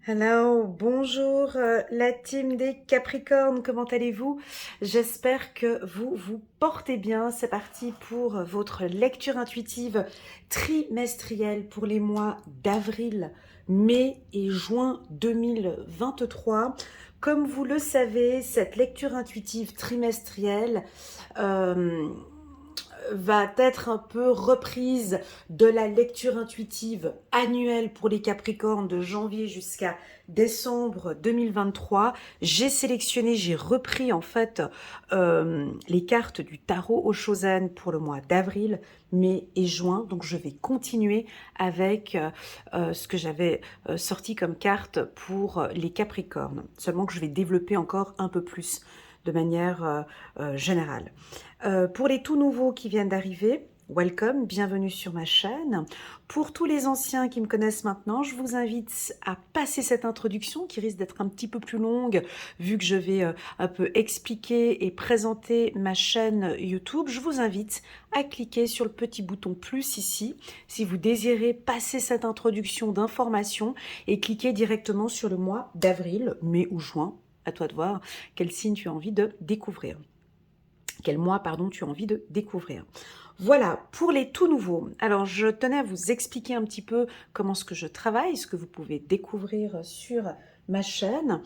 Hello, bonjour la team des Capricornes, comment allez-vous? J'espère que vous vous portez bien. C'est parti pour votre lecture intuitive trimestrielle pour les mois d'avril, mai et juin 2023. Comme vous le savez, cette lecture intuitive trimestrielle va être un peu reprise de la lecture intuitive annuelle pour les Capricornes de janvier jusqu'à décembre 2023. J'ai sélectionné, j'ai repris en fait les cartes du tarot Oshozen pour le mois d'avril, mai et juin. Donc je vais continuer avec ce que j'avais sorti comme carte pour les Capricornes. Seulement que je vais développer encore un peu plus de manière générale. Pour les tout nouveaux qui viennent d'arriver, welcome, bienvenue sur ma chaîne. Pour tous les anciens qui me connaissent maintenant, je vous invite à passer cette introduction qui risque d'être un petit peu plus longue vu que je vais un peu expliquer et présenter ma chaîne YouTube. Je vous invite à cliquer sur le petit bouton plus ici si vous désirez passer cette introduction d'information et cliquer directement sur le mois d'avril, mai ou juin. À toi de voir quel signe tu as envie de découvrir. Quel mois, pardon, tu as envie de découvrir. Voilà, pour les tout nouveaux. Alors, je tenais à vous expliquer un petit peu comment ce que je travaille, ce que vous pouvez découvrir sur ma chaîne.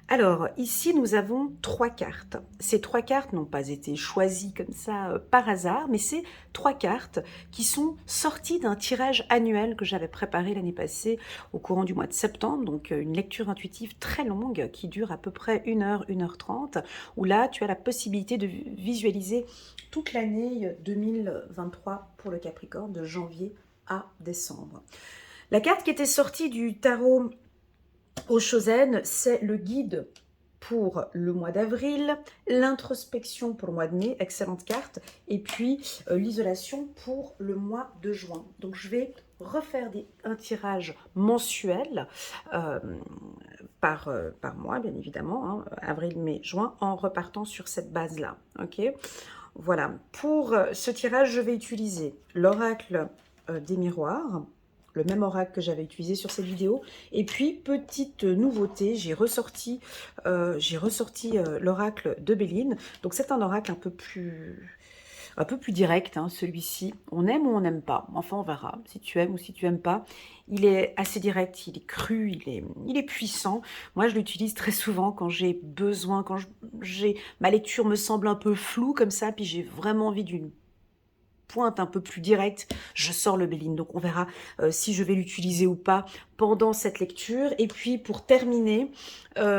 Alors, ici, nous avons 3 cartes. Ces 3 cartes n'ont pas été choisies comme ça par hasard, mais c'est 3 cartes qui sont sorties d'un tirage annuel que j'avais préparé l'année passée au courant du mois de septembre. Donc, une lecture intuitive très longue qui dure à peu près 1 heure, 1 h 30, où là, tu as la possibilité de visualiser toute l'année 2023 pour le Capricorne, de janvier à décembre. La carte qui était sortie du tarot Oshozen, c'est le guide pour le mois d'avril, l'introspection pour le mois de mai, excellente carte, et puis l'isolation pour le mois de juin. Donc je vais refaire un tirage mensuel par mois, bien évidemment, hein, avril, mai, juin, en repartant sur cette base-là. Ok, voilà. Pour ce tirage, je vais utiliser l'oracle des miroirs, le même oracle que j'avais utilisé sur cette vidéo. Et puis, petite nouveauté, j'ai ressorti l'oracle de Béline. Donc, c'est un oracle un peu plus direct, hein, celui-ci. On aime ou on n'aime pas. Enfin, on verra si tu aimes ou si tu n'aimes pas. Il est assez direct, il est cru, il est puissant. Moi, je l'utilise très souvent quand j'ai besoin, ma lecture me semble un peu floue comme ça, puis j'ai vraiment envie d'une pointe un peu plus directe, je sors le Béline. Donc on verra si je vais l'utiliser ou pas pendant cette lecture. Et puis pour terminer,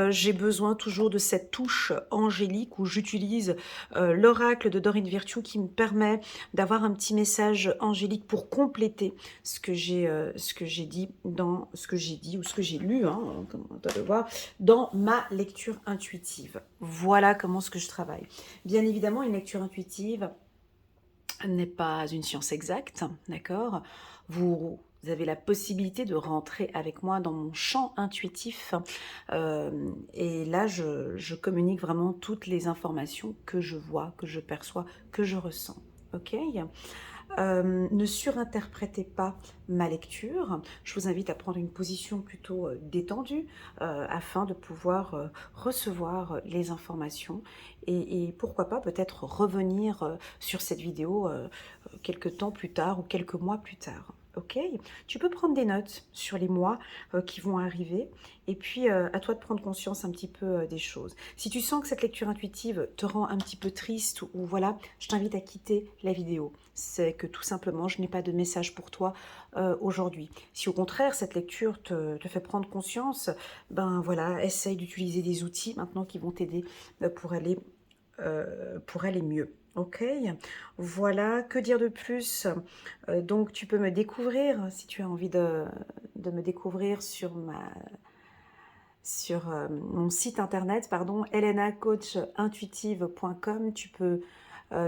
j'ai besoin toujours de cette touche angélique où j'utilise l'oracle de Dorine Virtue qui me permet d'avoir un petit message angélique pour compléter ce que j'ai dit dans ce que j'ai dit ou ce que j'ai lu, hein, comme on doit le voir, dans ma lecture intuitive. Voilà comment ce que je travaille. Bien évidemment, une lecture intuitive n'est pas une science exacte, d'accord? Vous avez la possibilité de rentrer avec moi dans mon champ intuitif et là, je communique vraiment toutes les informations que je vois, que je perçois, que je ressens, ok? Ne surinterprétez pas ma lecture. Je vous invite à prendre une position plutôt détendue afin de pouvoir recevoir les informations et pourquoi pas peut-être revenir sur cette vidéo quelques temps plus tard ou quelques mois plus tard. Ok, tu peux prendre des notes sur les mois qui vont arriver et puis à toi de prendre conscience un petit peu des choses. Si tu sens que cette lecture intuitive te rend un petit peu triste ou voilà, je t'invite à quitter la vidéo. C'est que tout simplement, je n'ai pas de message pour toi aujourd'hui. Si au contraire, cette lecture te fait prendre conscience, ben voilà, essaye d'utiliser des outils maintenant qui vont t'aider pour aller mieux. Ok, voilà, que dire de plus? Donc tu peux me découvrir si tu as envie de me découvrir sur mon site internet, pardon, elenacoachintuitive.com. Tu peux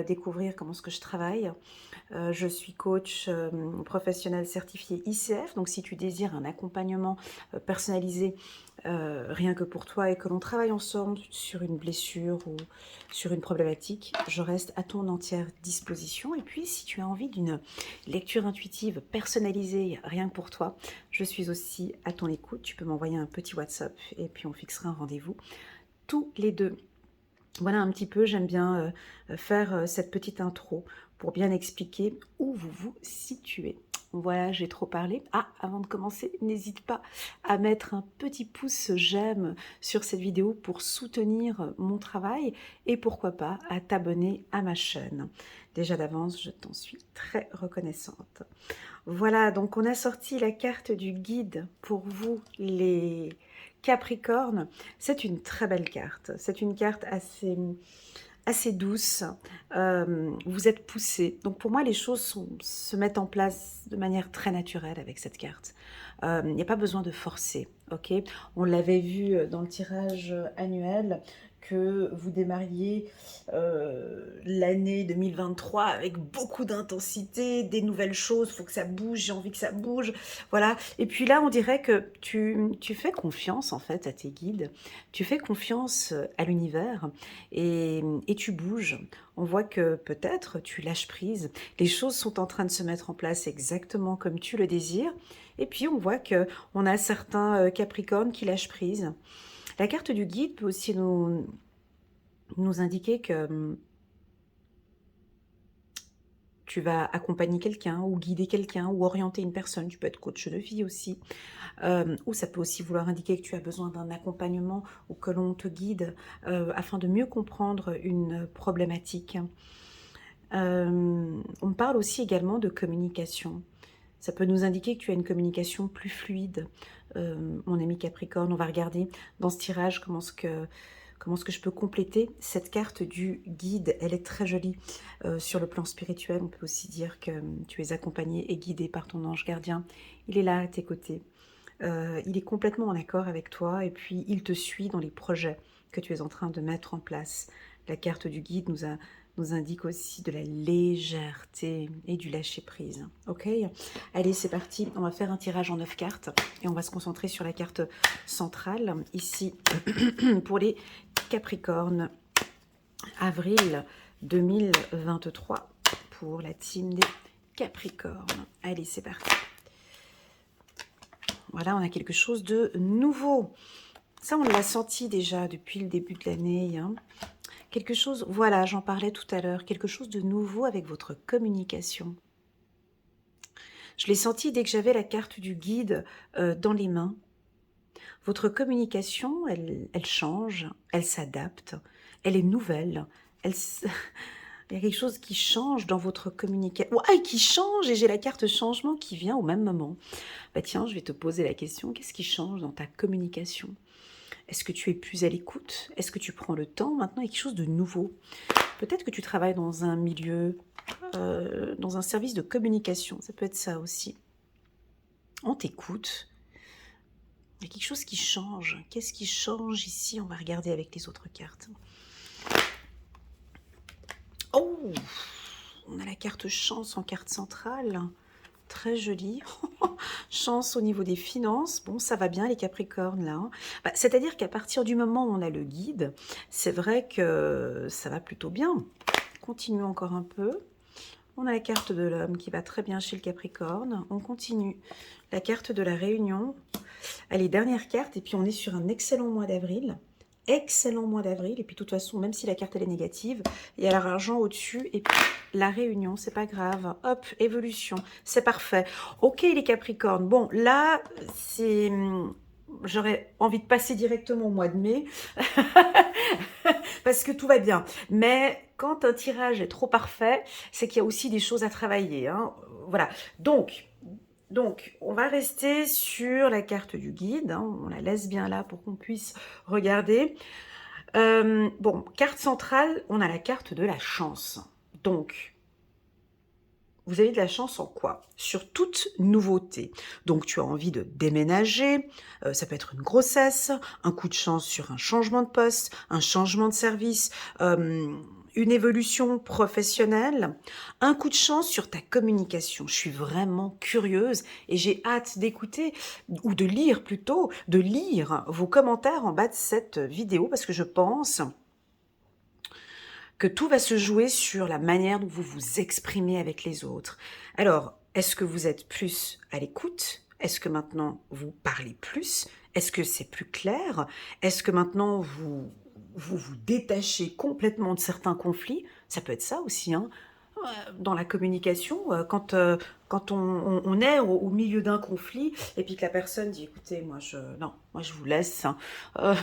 découvrir comment ce que je travaille. Je suis coach professionnel certifié ICF, donc si tu désires un accompagnement personnalisé rien que pour toi et que l'on travaille ensemble sur une blessure ou sur une problématique, je reste à ton entière disposition. Et puis, si tu as envie d'une lecture intuitive personnalisée, rien que pour toi, je suis aussi à ton écoute. Tu peux m'envoyer un petit WhatsApp et puis on fixera un rendez-vous tous les deux. Voilà un petit peu, j'aime bien faire cette petite intro pour bien expliquer où vous vous situez. Voilà, j'ai trop parlé. Ah, avant de commencer, n'hésite pas à mettre un petit pouce j'aime sur cette vidéo pour soutenir mon travail et pourquoi pas à t'abonner à ma chaîne. Déjà d'avance, je t'en suis très reconnaissante. Voilà, donc on a sorti la carte du guide pour vous les Capricornes. C'est une très belle carte. C'est une carte assez douce. Vous êtes poussé. Donc pour moi, les choses se mettent en place de manière très naturelle avec cette carte. Il n'y a pas besoin de forcer. Ok, on l'avait vu dans le tirage annuel que vous démarriez l'année 2023 avec beaucoup d'intensité, des nouvelles choses, il faut que ça bouge, j'ai envie que ça bouge, voilà. Et puis là, on dirait que tu fais confiance en fait à tes guides, tu fais confiance à l'univers et tu bouges. On voit que peut-être tu lâches prise, les choses sont en train de se mettre en place exactement comme tu le désires, et puis on voit qu'on a certains Capricornes qui lâchent prise. La carte du guide peut aussi nous indiquer que tu vas accompagner quelqu'un ou guider quelqu'un ou orienter une personne. Tu peux être coach de vie aussi. Ou ça peut aussi vouloir indiquer que tu as besoin d'un accompagnement ou que l'on te guide afin de mieux comprendre une problématique. On me parle aussi également de communication. Ça peut nous indiquer que tu as une communication plus fluide. Mon ami Capricorne, on va regarder dans ce tirage comment est-ce que je peux compléter cette carte du guide. Elle est très jolie sur le plan spirituel. On peut aussi dire que tu es accompagné et guidé par ton ange gardien. Il est là à tes côtés. Il est complètement en accord avec toi et puis il te suit dans les projets que tu es en train de mettre en place. La carte du guide nous indique aussi de la légèreté et du lâcher-prise. Ok, allez, c'est parti. On va faire un tirage en 9 cartes et on va se concentrer sur la carte centrale, ici, pour les Capricornes. Avril 2023 pour la team des Capricornes. Allez, c'est parti. Voilà, on a quelque chose de nouveau. Ça, on l'a senti déjà depuis le début de l'année, hein. Quelque chose, voilà, j'en parlais tout à l'heure, quelque chose de nouveau avec votre communication. Je l'ai senti dès que j'avais la carte du guide dans les mains. Votre communication, elle change, elle s'adapte, elle est nouvelle. Il y a quelque chose qui change dans votre communication. Ouais, qui change, et j'ai la carte changement qui vient au même moment. Bah tiens, je vais te poser la question, qu'est-ce qui change dans ta communication ? Est-ce que tu es plus à l'écoute? Est-ce que tu prends le temps? Maintenant, il y a quelque chose de nouveau. Peut-être que tu travailles dans un milieu, dans un service de communication. Ça peut être ça aussi. On t'écoute. Il y a quelque chose qui change. Qu'est-ce qui change ici? On va regarder avec les autres cartes. Oh! On a la carte chance en carte centrale. Très jolie. Chance au niveau des finances. Bon, ça va bien les Capricornes là. Hein. Bah, c'est-à-dire qu'à partir du moment où on a le guide, c'est vrai que ça va plutôt bien. Continuons encore un peu. On a la carte de l'homme qui va très bien chez le Capricorne. On continue. La carte de la réunion. Allez, dernière carte. Et puis on est sur un excellent mois d'avril. Excellent mois d'avril. Et puis de toute façon, même si la carte elle est négative, il y a l'argent au-dessus. Et puis la réunion, c'est pas grave. Hop, évolution. C'est parfait. Ok les Capricornes. Bon, là, c'est... J'aurais envie de passer directement au mois de mai. Parce que tout va bien. Mais quand un tirage est trop parfait, c'est qu'il y a aussi des choses à travailler. Hein. Voilà. Donc, on va rester sur la carte du guide. Hein. On la laisse bien là pour qu'on puisse regarder. Bon, carte centrale, on a la carte de la chance. Donc, vous avez de la chance en quoi? Sur toute nouveauté. Donc, tu as envie de déménager, ça peut être une grossesse, un coup de chance sur un changement de poste, un changement de service, une évolution professionnelle, un coup de chance sur ta communication. Je suis vraiment curieuse et j'ai hâte d'écouter, ou de lire plutôt, de lire vos commentaires en bas de cette vidéo parce que je pense que tout va se jouer sur la manière dont vous vous exprimez avec les autres. Alors, est-ce que vous êtes plus à l'écoute? Est-ce que maintenant vous parlez plus? Est-ce que c'est plus clair? Est-ce que maintenant vous détachez complètement de certains conflits? Ça peut être ça aussi, hein. Dans la communication, quand on est au milieu d'un conflit et puis que la personne dit écoutez, non, moi je vous laisse, hein. Euh,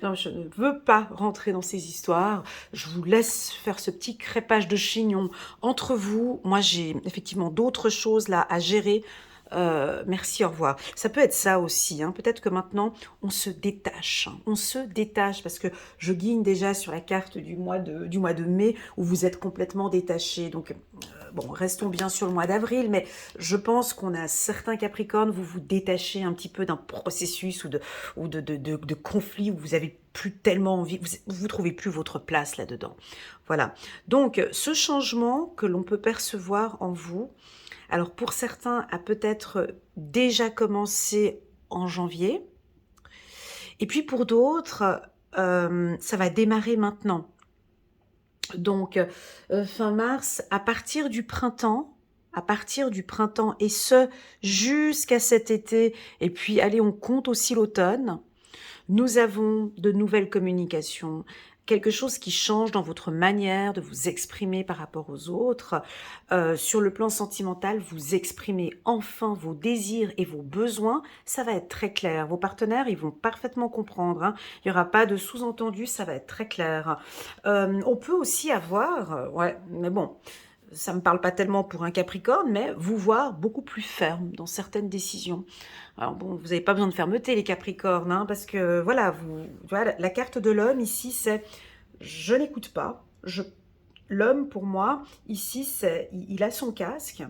non, je ne veux pas rentrer dans ces histoires, je vous laisse faire ce petit crépage de chignon entre vous, moi j'ai effectivement d'autres choses là à gérer. Merci, au revoir. Ça peut être ça aussi, hein. Peut-être que maintenant, on se détache. Hein. On se détache parce que je guigne déjà sur la carte du mois de mai où vous êtes complètement détaché. Donc, bon, restons bien sur le mois d'avril, mais je pense qu'on a certains Capricornes, vous vous détachez un petit peu d'un processus ou de conflit où vous avez plus tellement envie, vous trouvez plus votre place là-dedans. Voilà. Donc, ce changement que l'on peut percevoir en vous, alors pour certains a peut-être déjà commencé en janvier, et puis pour d'autres, ça va démarrer maintenant. Donc fin mars, à partir du printemps, et ce jusqu'à cet été, et puis allez, on compte aussi l'automne, nous avons de nouvelles communications, quelque chose qui change dans votre manière de vous exprimer par rapport aux autres. Sur le plan sentimental, vous exprimez enfin vos désirs et vos besoins. Ça va être très clair. Vos partenaires, ils vont parfaitement comprendre. Hein. Il n'y aura pas de sous-entendu, ça va être très clair. On peut aussi avoir, ouais, mais bon, ça ne me parle pas tellement pour un Capricorne, mais vous voir beaucoup plus ferme dans certaines décisions. Alors bon, vous n'avez pas besoin de fermeté les Capricornes, hein, parce que voilà, voilà, la carte de l'homme ici, c'est je n'écoute pas. L'homme, pour moi, ici, c'est il a son casque,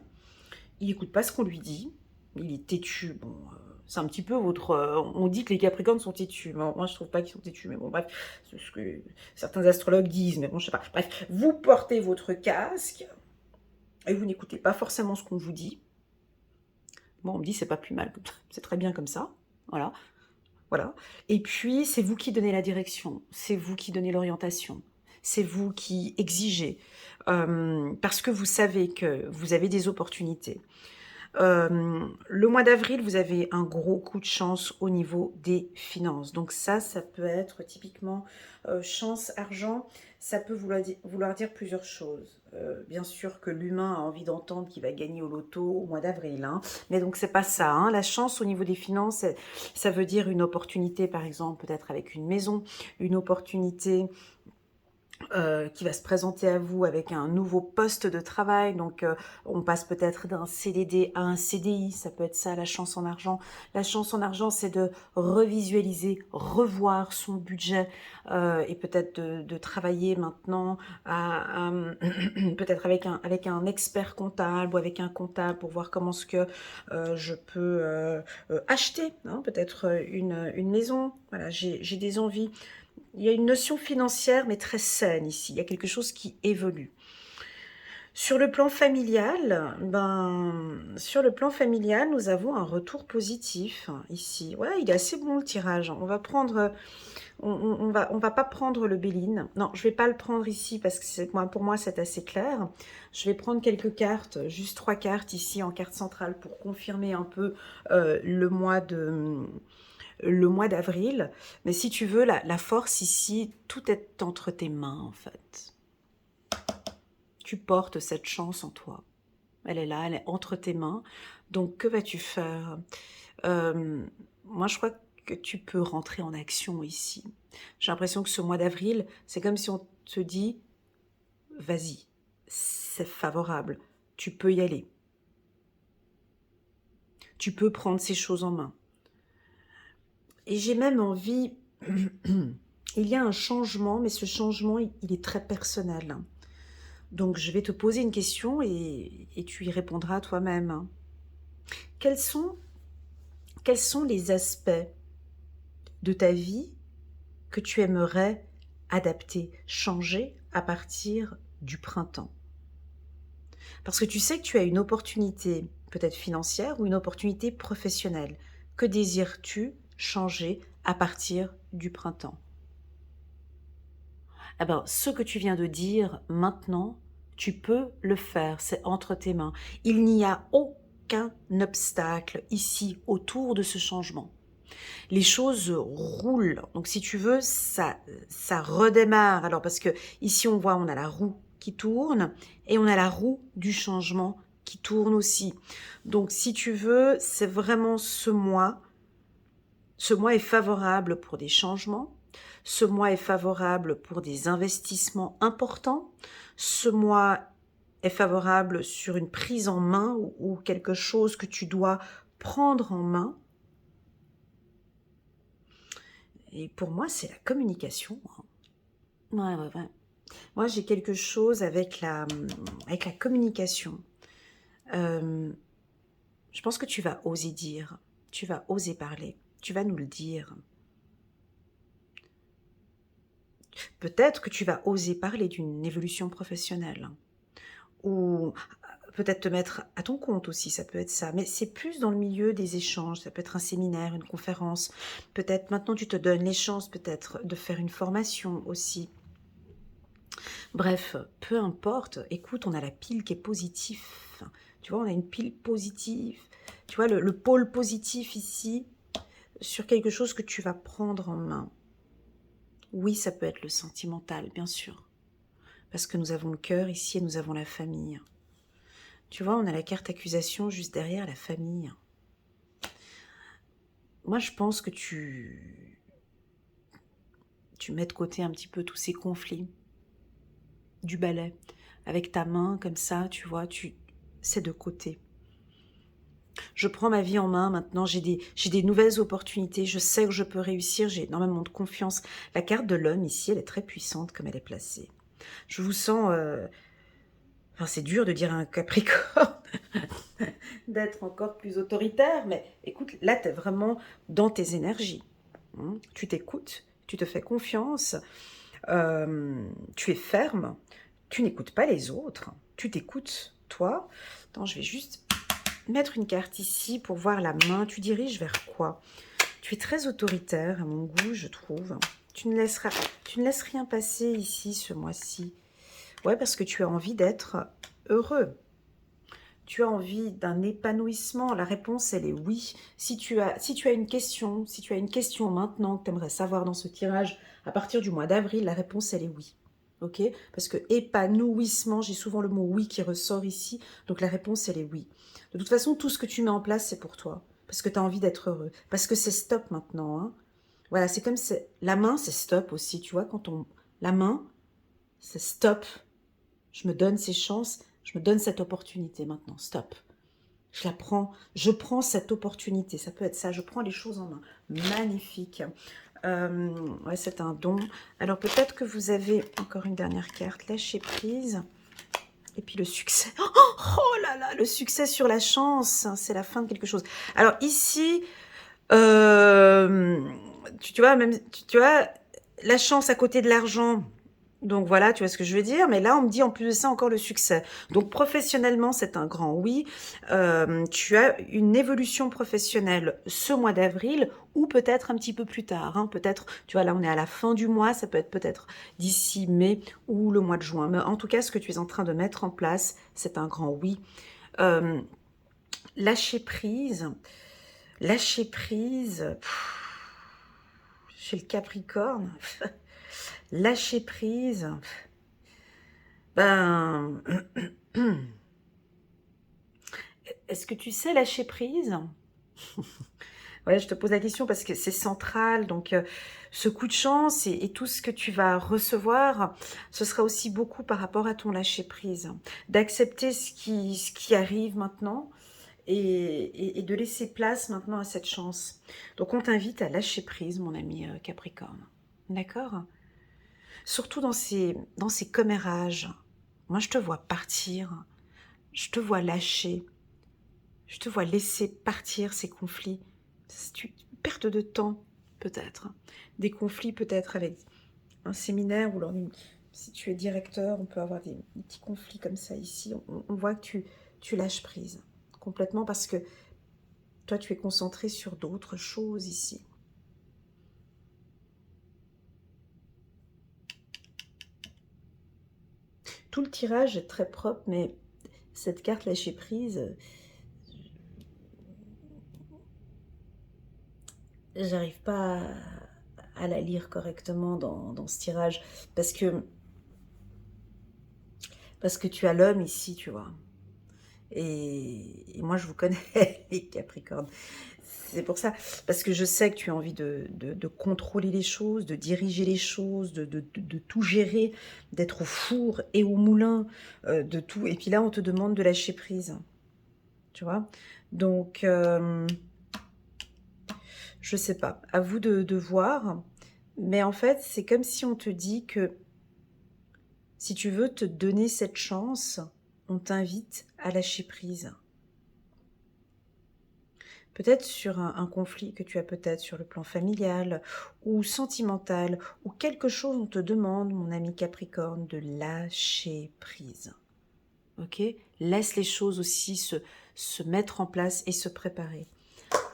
il n'écoute pas ce qu'on lui dit, il est têtu. Bon, c'est un petit peu votre... on dit que les Capricornes sont têtus. Bon, moi, je trouve pas qu'ils sont têtus, mais bon, bref, c'est ce que certains astrologues disent, mais bon, je sais pas. Bref, vous portez votre casque et vous n'écoutez pas forcément ce qu'on vous dit. Bon, on me dit c'est pas plus mal, c'est très bien comme ça, voilà, voilà. Et puis c'est vous qui donnez la direction, c'est vous qui donnez l'orientation, c'est vous qui exigez, parce que vous savez que vous avez des opportunités. Le mois d'avril, vous avez un gros coup de chance au niveau des finances. Donc ça peut être typiquement chance, argent. Ça peut vouloir dire plusieurs choses. Bien sûr que l'humain a envie d'entendre qu'il va gagner au loto au mois d'avril. Hein. Mais donc c'est pas ça. Hein. La chance au niveau des finances, ça veut dire une opportunité, par exemple, peut-être avec une maison, une opportunité qui va se présenter à vous avec un nouveau poste de travail. Donc, on passe peut-être d'un CDD à un CDI. Ça peut être ça, la chance en argent. La chance en argent, c'est de revisualiser, revoir son budget et peut-être de travailler maintenant peut-être avec un expert comptable ou avec un comptable pour voir comment ce que je peux acheter, hein, peut-être une maison. Voilà, j'ai des envies. Il y a une notion financière, mais très saine ici. Il y a quelque chose qui évolue. Sur le plan familial, nous avons un retour positif ici. Ouais, il est assez bon le tirage. On va prendre, on va pas prendre le Béline. Non, je vais pas le prendre ici parce que pour moi c'est assez clair. Je vais prendre quelques cartes, juste 3 cartes ici en carte centrale pour confirmer un peu le mois d'avril. Mais si tu veux, la force ici, tout est entre tes mains en fait. Tu portes cette chance en toi. Elle est là, elle est entre tes mains. Donc que vas-tu faire? Moi je crois que tu peux rentrer en action ici. J'ai l'impression que ce mois d'avril, c'est comme si on te dit, vas-y, c'est favorable, tu peux y aller. Tu peux prendre ces choses en main. Et j'ai même envie, il y a un changement, mais ce changement, il est très personnel. Hein. Donc, je vais te poser une question et tu y répondras toi-même. Hein. Quels sont les aspects de ta vie que tu aimerais adapter, changer, à partir du printemps. Parce que tu sais que tu as une opportunité, peut-être financière ou une opportunité professionnelle. Que désires-tu changer à partir du printemps? Eh ben, ce que tu viens de dire maintenant, tu peux le faire, c'est entre tes mains. Il n'y a aucun obstacle ici autour de ce changement. Les choses roulent. Donc si tu veux, ça redémarre. Alors parce que ici on voit, on a la roue qui tourne et on a la roue du changement qui tourne aussi. Donc si tu veux, c'est vraiment ce mois. Ce mois est favorable pour des changements. Ce mois est favorable pour des investissements importants. Ce mois est favorable sur une prise en main ou quelque chose que tu dois prendre en main. Et pour moi, c'est la communication. Ouais, ouais, ouais. Moi, j'ai quelque chose avec la communication. Je pense que tu vas oser dire, tu vas oser parler, tu vas nous le dire. Peut-être que tu vas oser parler d'une évolution professionnelle. Ou peut-être te mettre à ton compte aussi, ça peut être ça. Mais c'est plus dans le milieu des échanges. Ça peut être un séminaire, une conférence. Peut-être maintenant tu te donnes les chances peut-être de faire une formation aussi. Bref, peu importe. Écoute, on a la pile qui est positive. Tu vois, on a une pile positive. Tu vois, le pôle positif ici sur quelque chose que tu vas prendre en main. Oui, ça peut être le sentimental, bien sûr. Parce que nous avons le cœur ici et nous avons la famille. Tu vois, on a la carte accusation juste derrière la famille. Moi, je pense que tu mets de côté un petit peu tous ces conflits du balai. Avec ta main, comme ça, tu vois, c'est de côté. Je prends ma vie en main maintenant, j'ai des nouvelles opportunités, je sais que je peux réussir, j'ai énormément de confiance. La carte de l'homme ici, elle est très puissante comme elle est placée. Je vous sens... Enfin, c'est dur de dire à un Capricorne d'être encore plus autoritaire, mais écoute, là, tu es vraiment dans tes énergies. Tu t'écoutes, tu te fais confiance, tu es ferme, tu n'écoutes pas les autres, tu t'écoutes, toi. Attends, je vais juste mettre une carte ici pour voir la main. Tu diriges vers quoi? Tu es très autoritaire à mon goût, je trouve. Tu ne laisses rien passer ici ce mois-ci. Ouais, parce que tu as envie d'être heureux. Tu as envie d'un épanouissement. La réponse, elle est oui. Si tu as une question, si tu as une question maintenant que tu aimerais savoir dans ce tirage à partir du mois d'avril, la réponse, elle est oui. Ok? Parce que épanouissement, j'ai souvent le mot oui qui ressort ici. Donc la réponse, elle est oui. De toute façon, tout ce que tu mets en place, c'est pour toi. Parce que tu as envie d'être heureux. Parce que c'est stop maintenant. Hein. Voilà, c'est comme la main, c'est stop aussi. Tu vois, la main, c'est stop. Je me donne ces chances, je me donne cette opportunité maintenant. Stop. Je la prends, je prends cette opportunité. Ça peut être ça, je prends les choses en main. Magnifique. Ouais, c'est un don. Alors peut-être que vous avez encore une dernière carte. Lâcher prise. Et puis le succès. Oh là là, le succès sur la chance. C'est la fin de quelque chose. Alors ici, tu vois, même, tu vois, la chance à côté de l'argent. Donc voilà, tu vois ce que je veux dire. Mais là, on me dit en plus de ça encore le succès. Donc professionnellement, c'est un grand oui. Tu as une évolution professionnelle ce mois d'avril ou peut-être un petit peu plus tard. Hein. Peut-être, tu vois, là, on est à la fin du mois. Ça peut être peut-être d'ici mai ou le mois de juin. Mais en tout cas, ce que tu es en train de mettre en place, c'est un grand oui. Lâcher prise. Lâcher prise. Chez le Capricorne. Lâcher prise. Ben, est-ce que tu sais lâcher prise? Ouais, je te pose la question parce que c'est central. Donc, ce coup de chance et tout ce que tu vas recevoir, ce sera aussi beaucoup par rapport à ton lâcher prise. D'accepter ce qui arrive maintenant et de laisser place maintenant à cette chance. Donc, on t'invite à lâcher prise, mon ami Capricorne. D'accord? Surtout dans ces commérages. Moi, je te vois partir. Je te vois lâcher. Je te vois laisser partir ces conflits. C'est une perte de temps, peut-être. Des conflits, peut-être, avec un séminaire ou Si tu es directeur, on peut avoir des petits conflits comme ça ici. On voit que tu lâches prise complètement parce que toi, tu es concentré sur d'autres choses ici. Tout le tirage est très propre, mais cette carte lâcher prise, j'arrive pas à la lire correctement dans ce tirage parce que tu as l'homme ici, tu vois. Et moi, je vous connais, les Capricornes. C'est pour ça, parce que je sais que tu as envie de contrôler les choses, de diriger les choses, de tout gérer, d'être au four et au moulin, de tout. Et puis là, on te demande de lâcher prise, tu vois. Donc, je sais pas, à vous de voir. Mais en fait, c'est comme si on te dit que si tu veux te donner cette chance, on t'invite à lâcher prise. Peut-être sur un conflit que tu as peut-être sur le plan familial ou sentimental ou quelque chose, on te demande, mon ami Capricorne, de lâcher prise. Ok? Laisse les choses aussi se mettre en place et se préparer.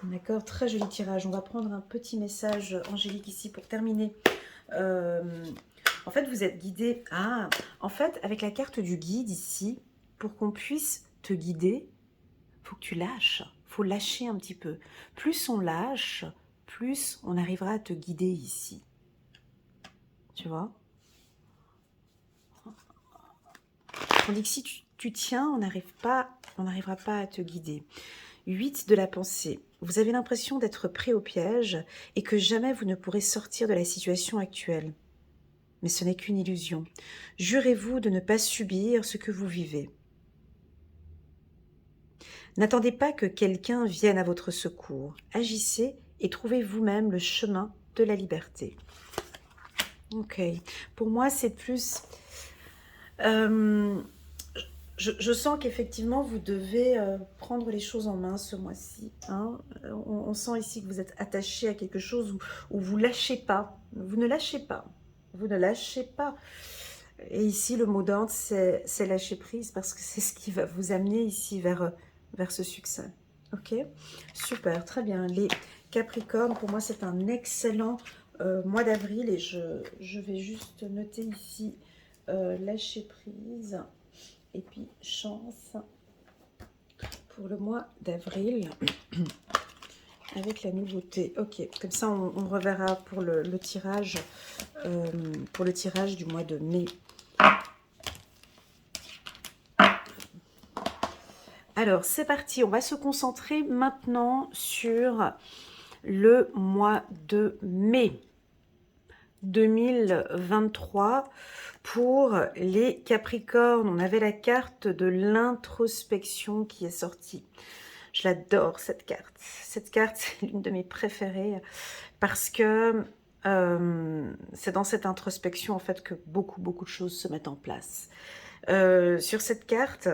D'accord? Très joli tirage. On va prendre un petit message angélique ici pour terminer. En fait, vous êtes guidé. Ah, en fait, avec la carte du guide ici, pour qu'on puisse te guider, faut que tu lâches. Faut lâcher un petit peu. Plus on lâche, plus on arrivera à te guider ici. Tu vois? Tandis que si tu tiens, on n'arrivera pas à te guider. 8 de la pensée. Vous avez l'impression d'être pris au piège et que jamais vous ne pourrez sortir de la situation actuelle. Mais ce n'est qu'une illusion. Jurez-vous de ne pas subir ce que vous vivez. N'attendez pas que quelqu'un vienne à votre secours. Agissez et trouvez vous-même le chemin de la liberté. Ok. Pour moi, c'est plus... je sens qu'effectivement, vous devez prendre les choses en main ce mois-ci. Hein. On sent ici que vous êtes attaché à quelque chose où vous ne lâchez pas. Vous ne lâchez pas. Vous ne lâchez pas. Et ici, le mot d'ordre, c'est lâcher prise parce que c'est ce qui va vous amener ici vers ce succès. Ok? Super, très bien. Les Capricornes, pour moi, c'est un excellent mois d'avril et je vais juste noter ici lâcher prise et puis chance pour le mois d'avril avec la nouveauté. Ok, comme ça, on reverra pour le tirage du mois de mai. Alors, c'est parti. On va se concentrer maintenant sur le mois de mai 2023 pour les Capricornes. On avait la carte de l'introspection qui est sortie. Je l'adore, cette carte. Cette carte, c'est l'une de mes préférées parce que c'est dans cette introspection en fait que beaucoup de choses se mettent en place. Sur cette carte,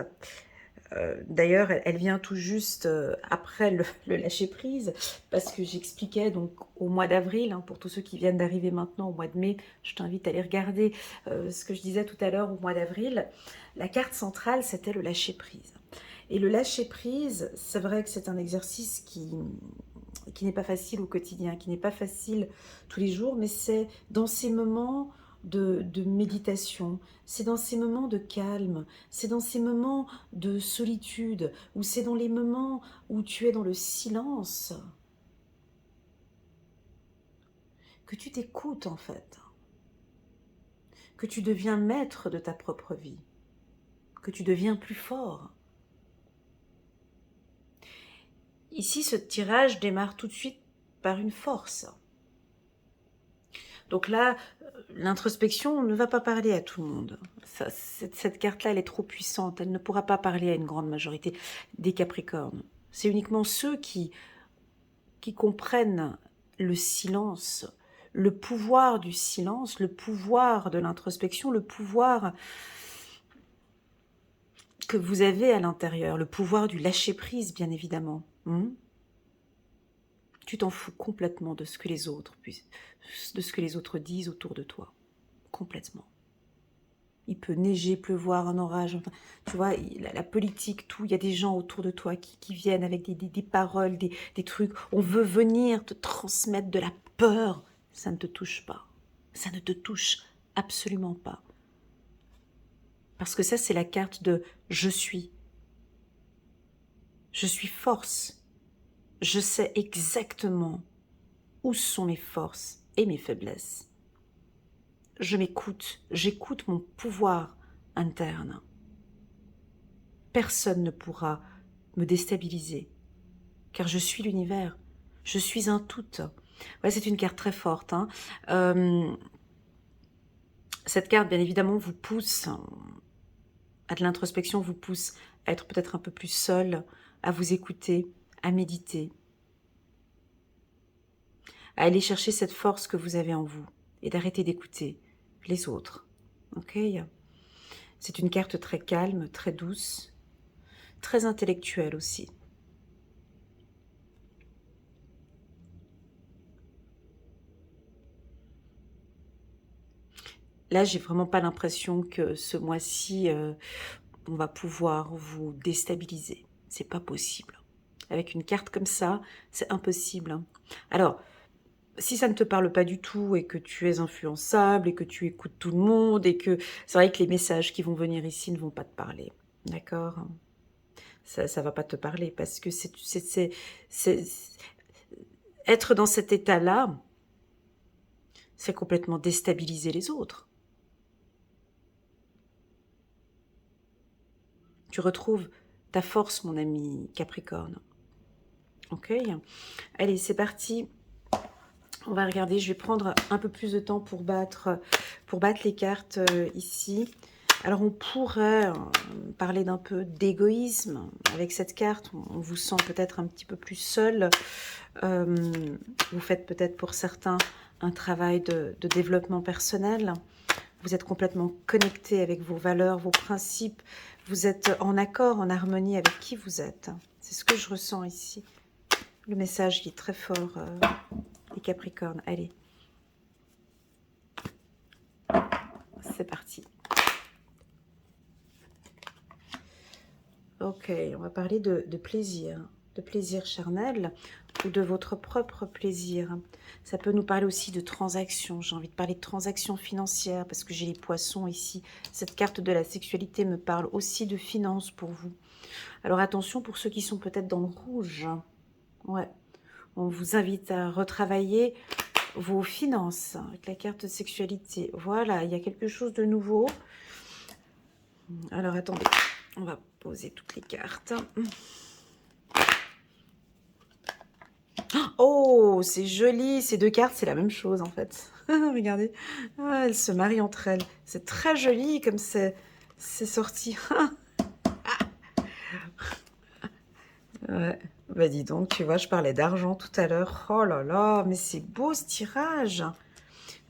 d'ailleurs, elle vient tout juste après le lâcher-prise, parce que j'expliquais donc au mois d'avril, hein, pour tous ceux qui viennent d'arriver maintenant au mois de mai, je t'invite à aller regarder ce que je disais tout à l'heure au mois d'avril. La carte centrale, c'était le lâcher-prise. Et le lâcher-prise, c'est vrai que c'est un exercice qui n'est pas facile au quotidien, qui n'est pas facile tous les jours, mais c'est dans ces moments de méditation, c'est dans ces moments de calme, c'est dans ces moments de solitude, ou c'est dans les moments où tu es dans le silence, que tu t'écoutes en fait, que tu deviens maître de ta propre vie, que tu deviens plus fort. Ici, ce tirage démarre tout de suite par une force. Donc là, l'introspection ne va pas parler à tout le monde. Cette carte-là, elle est trop puissante. Elle ne pourra pas parler à une grande majorité des Capricornes. C'est uniquement ceux qui comprennent le silence, le pouvoir du silence, le pouvoir de l'introspection, le pouvoir que vous avez à l'intérieur, le pouvoir du lâcher-prise, bien évidemment. Tu t'en fous complètement de ce que les autres disent autour de toi. Complètement. Il peut neiger, pleuvoir, un orage, enfin, tu vois, la politique, tout, il y a des gens autour de toi qui viennent avec des paroles, des trucs. On veut venir te transmettre de la peur. Ça ne te touche pas. Ça ne te touche absolument pas. Parce que ça, c'est la carte de je suis. Je suis force. Je sais exactement où sont mes forces et mes faiblesses. Je m'écoute, j'écoute mon pouvoir interne. Personne ne pourra me déstabiliser, car je suis l'univers, je suis un tout. Ouais, c'est une carte très forte. Hein. Cette carte, bien évidemment, vous pousse à de l'introspection, vous pousse à être peut-être un peu plus seul, à vous écouter, à méditer, à aller chercher cette force que vous avez en vous et d'arrêter d'écouter les autres. Ok ? C'est une carte très calme, très douce, très intellectuelle aussi. Là, j'ai vraiment pas l'impression que ce mois-ci, on va pouvoir vous déstabiliser. C'est pas possible. Avec une carte comme ça, c'est impossible. Hein. Alors, si ça ne te parle pas du tout et que tu es influençable et que tu écoutes tout le monde et que c'est vrai que les messages qui vont venir ici ne vont pas te parler. D'accord? Ça va pas te parler parce que être dans cet état-là, c'est complètement déstabiliser les autres. Tu retrouves ta force, mon ami Capricorne. Ok? Allez, c'est parti. On va regarder, je vais prendre un peu plus de temps pour battre les cartes ici. Alors, on pourrait parler d'un peu d'égoïsme avec cette carte. On vous sent peut-être un petit peu plus seul. Vous faites peut-être pour certains un travail de développement personnel. Vous êtes complètement connecté avec vos valeurs, vos principes. Vous êtes en accord, en harmonie avec qui vous êtes. C'est ce que je ressens ici. Le message il est très fort, les Capricornes. Allez. C'est parti. Ok, on va parler de plaisir charnel ou de votre propre plaisir. Ça peut nous parler aussi de transactions. J'ai envie de parler de transactions financières parce que j'ai les poissons ici. Cette carte de la sexualité me parle aussi de finances pour vous. Alors attention pour ceux qui sont peut-être dans le rouge. Ouais, on vous invite à retravailler vos finances avec la carte de sexualité. Voilà, il y a quelque chose de nouveau. Alors attendez, on va poser toutes les cartes. Oh, c'est joli. Ces deux cartes, c'est la même chose en fait. Regardez, ah, elles se marient entre elles. C'est très joli comme c'est sorti. Ouais. Bah dis donc, tu vois, je parlais d'argent tout à l'heure. Oh là là, mais c'est beau ce tirage.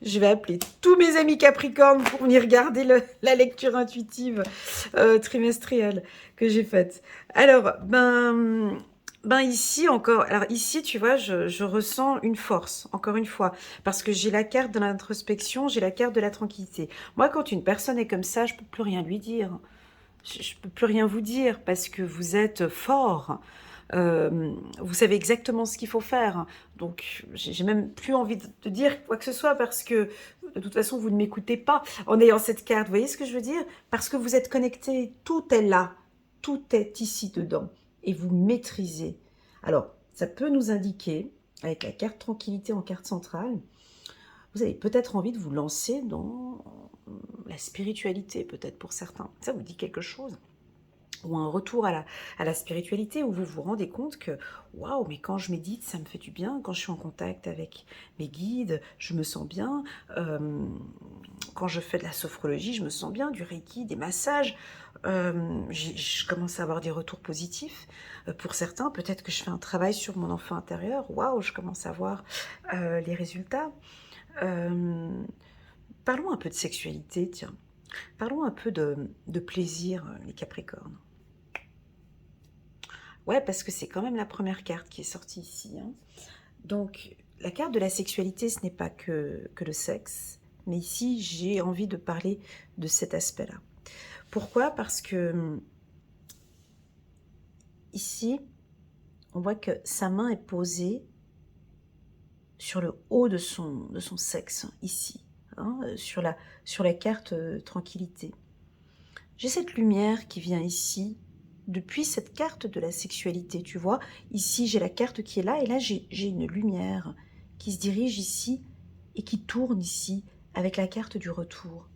Je vais appeler tous mes amis Capricorne pour venir regarder la lecture intuitive trimestrielle que j'ai faite. Alors, ben ici encore, alors ici tu vois, je ressens une force, encore une fois, parce que j'ai la carte de l'introspection, j'ai la carte de la tranquillité. Moi, quand une personne est comme ça, je peux plus rien lui dire. Je peux plus rien vous dire parce que vous êtes fort. Vous savez exactement ce qu'il faut faire. Donc, j'ai même plus envie de dire quoi que ce soit parce que de toute façon, vous ne m'écoutez pas en ayant cette carte. Vous voyez ce que je veux dire? Parce que vous êtes connecté, tout est là, tout est ici dedans et vous maîtrisez. Alors, ça peut nous indiquer, avec la carte tranquillité en carte centrale, vous avez peut-être envie de vous lancer dans la spiritualité, peut-être pour certains. Ça vous dit quelque chose? Ou un retour à la spiritualité où vous vous rendez compte que waouh, mais quand je médite, ça me fait du bien, quand je suis en contact avec mes guides, je me sens bien, quand je fais de la sophrologie, je me sens bien, du reiki, des massages, je commence à avoir des retours positifs. Pour certains, peut-être que je fais un travail sur mon enfant intérieur, waouh, je commence à voir les résultats. Parlons un peu de sexualité, tiens. Parlons un peu de plaisir, les Capricornes. Ouais, parce que c'est quand même la première carte qui est sortie ici. Hein. Donc, la carte de la sexualité, ce n'est pas que le sexe. mais ici, j'ai envie de parler de cet aspect-là. Pourquoi? Parce que ici, on voit que sa main est posée sur le haut de son sexe, ici, hein, sur la carte tranquillité. J'ai cette lumière qui vient ici, depuis cette carte de la sexualité, tu vois. Ici, j'ai la carte qui est là, et là, j'ai une lumière qui se dirige ici et qui tourne ici avec la carte du retour.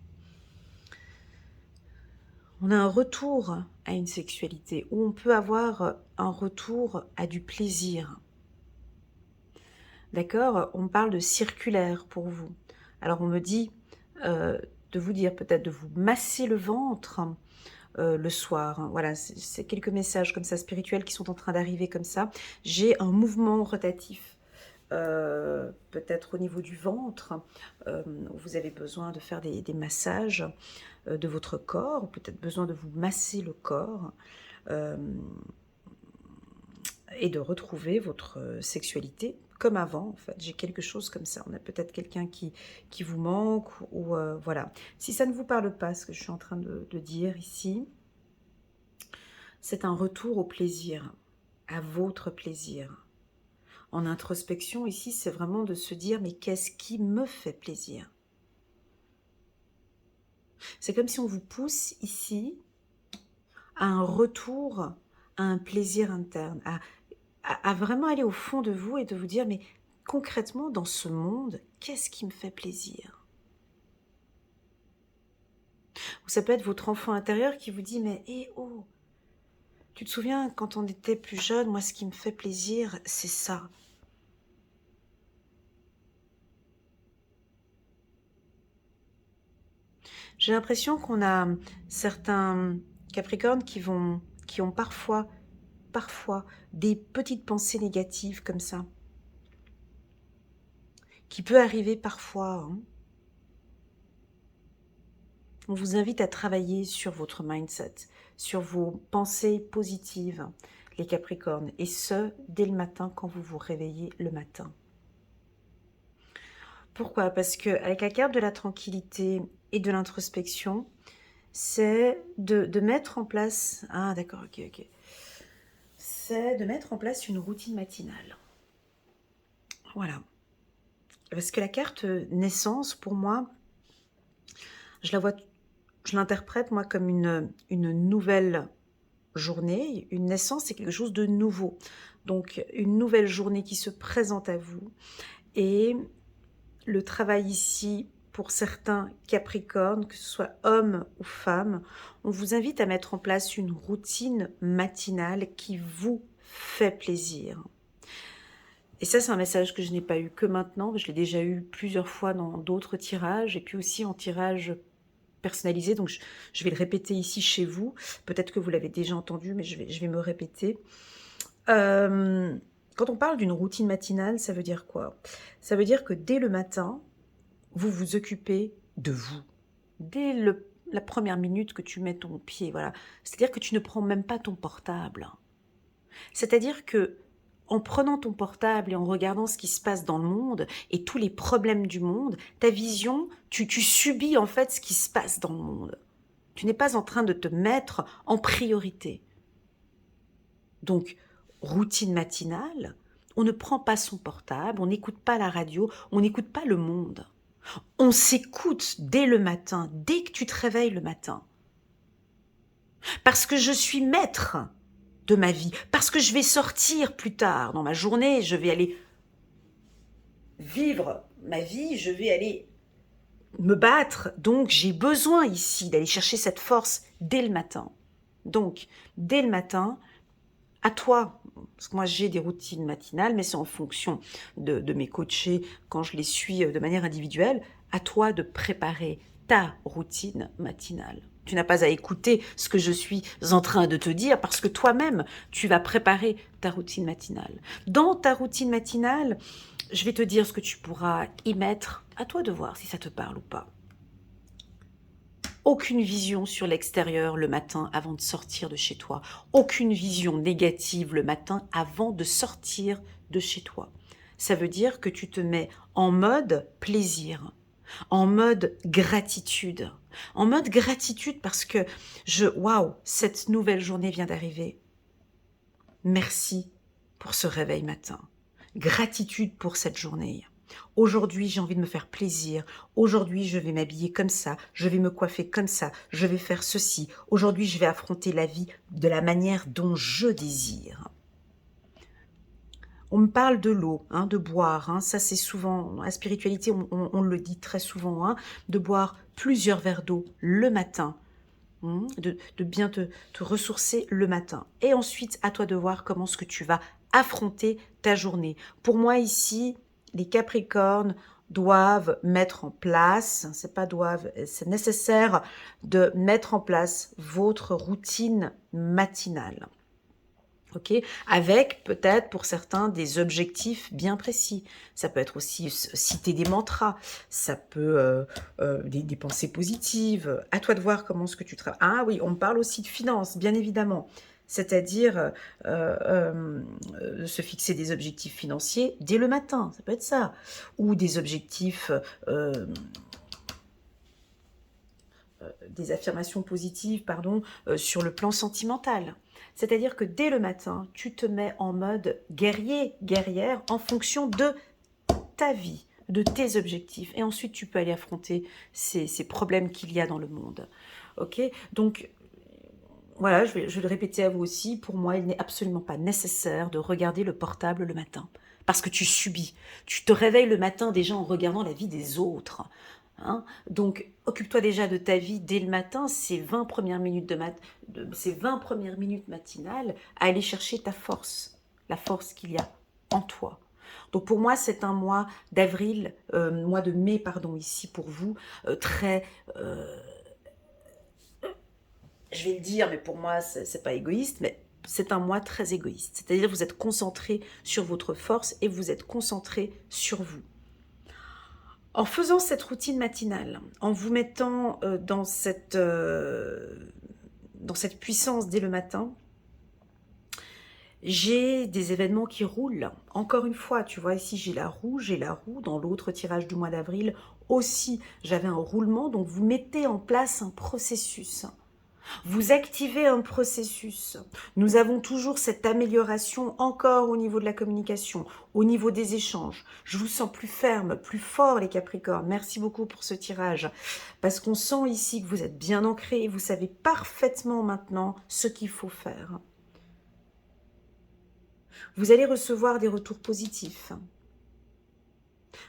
On a un retour à une sexualité, où on peut avoir un retour à du plaisir. D'accord? On parle de circulaire pour vous. Alors on me dit de vous dire peut-être de vous masser le ventre le soir. Hein. Voilà, c'est quelques messages comme ça spirituels qui sont en train d'arriver comme ça. J'ai un mouvement rotatif. Peut-être au niveau du ventre, vous avez besoin de faire des massages de votre corps, peut-être besoin de vous masser le corps et de retrouver votre sexualité comme avant, en fait. J'ai quelque chose comme ça. On a peut-être quelqu'un qui vous manque, ou voilà. Si ça ne vous parle pas, ce que je suis en train de dire ici, c'est un retour au plaisir, à votre plaisir. En introspection, ici, c'est vraiment de se dire, mais qu'est-ce qui me fait plaisir? C'est comme si on vous pousse ici à un retour, à un plaisir interne, à vraiment aller au fond de vous et de vous dire, mais concrètement, dans ce monde, qu'est-ce qui me fait plaisir? Ou ça peut être votre enfant intérieur qui vous dit, mais oh, tu te souviens, quand on était plus jeune, moi, ce qui me fait plaisir, c'est ça. J'ai l'impression qu'on a certains Capricornes qui ont parfois des petites pensées négatives comme ça, qui peut arriver parfois. Hein. On vous invite à travailler sur votre mindset, sur vos pensées positives, les Capricornes, et ce, dès le matin, quand vous vous réveillez le matin. Pourquoi? Parce qu'avec la carte de la tranquillité et de l'introspection, c'est de mettre en place... Ah d'accord, ok. C'est de mettre en place une routine matinale. Voilà. Parce que la carte naissance, pour moi, je l'interprète moi comme une nouvelle journée. Une naissance, c'est quelque chose de nouveau. Donc, une nouvelle journée qui se présente à vous. Et le travail ici, pour certains Capricornes, que ce soit hommes ou femmes, on vous invite à mettre en place une routine matinale qui vous fait plaisir. Et ça, c'est un message que je n'ai pas eu que maintenant, je l'ai déjà eu plusieurs fois dans d'autres tirages, et puis aussi en tirage personnalisé, donc je vais le répéter ici chez vous. Peut-être que vous l'avez déjà entendu, mais je vais me répéter. Quand on parle d'une routine matinale, ça veut dire quoi? Ça veut dire que dès le matin, vous vous occupez de vous. Dès la première minute que tu mets ton pied, voilà. C'est-à-dire que tu ne prends même pas ton portable. C'est-à-dire que en prenant ton portable et en regardant ce qui se passe dans le monde et tous les problèmes du monde, ta vision, tu subis en fait ce qui se passe dans le monde. Tu n'es pas en train de te mettre en priorité. Donc, routine matinale, on ne prend pas son portable, on n'écoute pas la radio, on n'écoute pas le monde. On s'écoute dès le matin, dès que tu te réveilles le matin. Parce que je suis maître de ma vie, parce que je vais sortir plus tard dans ma journée, je vais aller vivre ma vie, je vais aller me battre, donc j'ai besoin ici d'aller chercher cette force dès le matin. Donc, dès le matin, à toi, parce que moi j'ai des routines matinales, mais c'est en fonction de mes coachés quand je les suis de manière individuelle, à toi de préparer ta routine matinale. Tu n'as pas à écouter ce que je suis en train de te dire parce que toi-même, tu vas préparer ta routine matinale. Dans ta routine matinale, je vais te dire ce que tu pourras y mettre. À toi de voir si ça te parle ou pas. Aucune vision sur l'extérieur le matin avant de sortir de chez toi. Aucune vision négative le matin avant de sortir de chez toi. Ça veut dire que tu te mets en mode plaisir. en mode gratitude. En mode gratitude parce que waouh, cette nouvelle journée vient d'arriver. Merci pour ce réveil matin. Gratitude pour cette journée. Aujourd'hui, j'ai envie de me faire plaisir. Aujourd'hui, je vais m'habiller comme ça. Je vais me coiffer comme ça. Je vais faire ceci. Aujourd'hui, je vais affronter la vie de la manière dont je désire. On me parle de l'eau, hein, de boire. Hein, ça, c'est souvent, dans la spiritualité, on le dit très souvent, hein, de boire plusieurs verres d'eau le matin. De bien te ressourcer le matin. Et ensuite, à toi de voir comment est-ce que tu vas affronter ta journée. Pour moi, ici, les Capricornes doivent mettre en place, c'est pas doivent, c'est nécessaire de mettre en place votre routine matinale. Ok, avec peut-être pour certains des objectifs bien précis. Ça peut être aussi citer des mantras, ça peut des pensées positives. À toi de voir comment ce que tu travailles. Ah oui, on me parle aussi de finances, bien évidemment. C'est-à-dire se fixer des objectifs financiers dès le matin, ça peut être ça. Ou des objectifs, des affirmations positives, pardon, sur le plan sentimental. C'est-à-dire que dès le matin, tu te mets en mode guerrier, guerrière, en fonction de ta vie, de tes objectifs. Et ensuite, tu peux aller affronter ces problèmes qu'il y a dans le monde. Ok? Donc, voilà, je vais le répéter à vous aussi. Pour moi, il n'est absolument pas nécessaire de regarder le portable le matin. Parce que tu subis. Tu te réveilles le matin déjà en regardant la vie des autres. Hein, donc, occupe-toi déjà de ta vie dès le matin, ces 20 premières minutes, ces 20 premières minutes matinales, à aller chercher ta force, la force qu'il y a en toi. Donc pour moi, c'est un mois d'avril, mois de mai, pardon, ici pour vous, très... je vais le dire, mais pour moi, c'est pas égoïste, mais c'est un mois très égoïste. C'est-à-dire que vous êtes concentré sur votre force et vous êtes concentré sur vous. En faisant cette routine matinale, en vous mettant dans cette puissance dès le matin, j'ai des événements qui roulent. Encore une fois, tu vois, ici j'ai la roue. Dans l'autre tirage du mois d'avril aussi, j'avais un roulement. Donc, vous mettez en place un processus. Vous activez un processus. Nous avons toujours cette amélioration encore au niveau de la communication, au niveau des échanges. Je vous sens plus ferme, plus fort les Capricornes. Merci beaucoup pour ce tirage. Parce qu'on sent ici que vous êtes bien ancrés et vous savez parfaitement maintenant ce qu'il faut faire. Vous allez recevoir des retours positifs.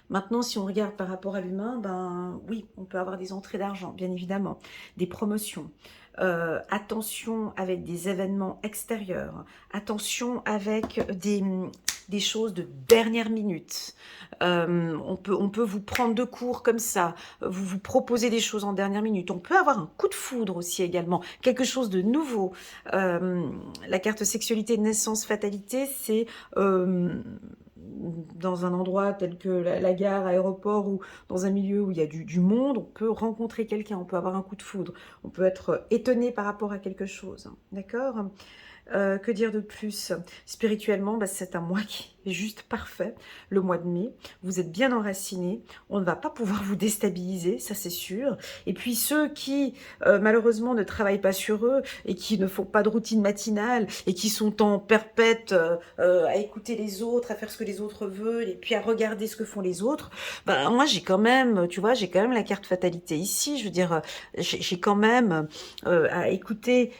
Maintenant, si on regarde par rapport à l'humain, ben oui, on peut avoir des entrées d'argent, bien évidemment, des promotions. Attention avec des événements extérieurs. Attention avec des choses de dernière minute. On peut vous prendre de court comme ça, vous proposer des choses en dernière minute. On peut avoir un coup de foudre aussi également, quelque chose de nouveau. La carte sexualité, naissance, fatalité, c'est dans un endroit tel que la gare, aéroport ou dans un milieu où il y a du monde, on peut rencontrer quelqu'un, on peut avoir un coup de foudre, on peut être étonné par rapport à quelque chose, d'accord ? Que dire de plus? Spirituellement, bah, c'est un mois qui est juste parfait, le mois de mai. Vous êtes bien enracinés, on ne va pas pouvoir vous déstabiliser, ça c'est sûr. Et puis ceux qui, malheureusement, ne travaillent pas sur eux et qui ne font pas de routine matinale et qui sont en perpète à écouter les autres, à faire ce que les autres veulent et puis à regarder ce que font les autres, bah, moi j'ai quand même, tu vois, j'ai quand même la carte fatalité ici. Je veux dire, j'ai quand même à écouter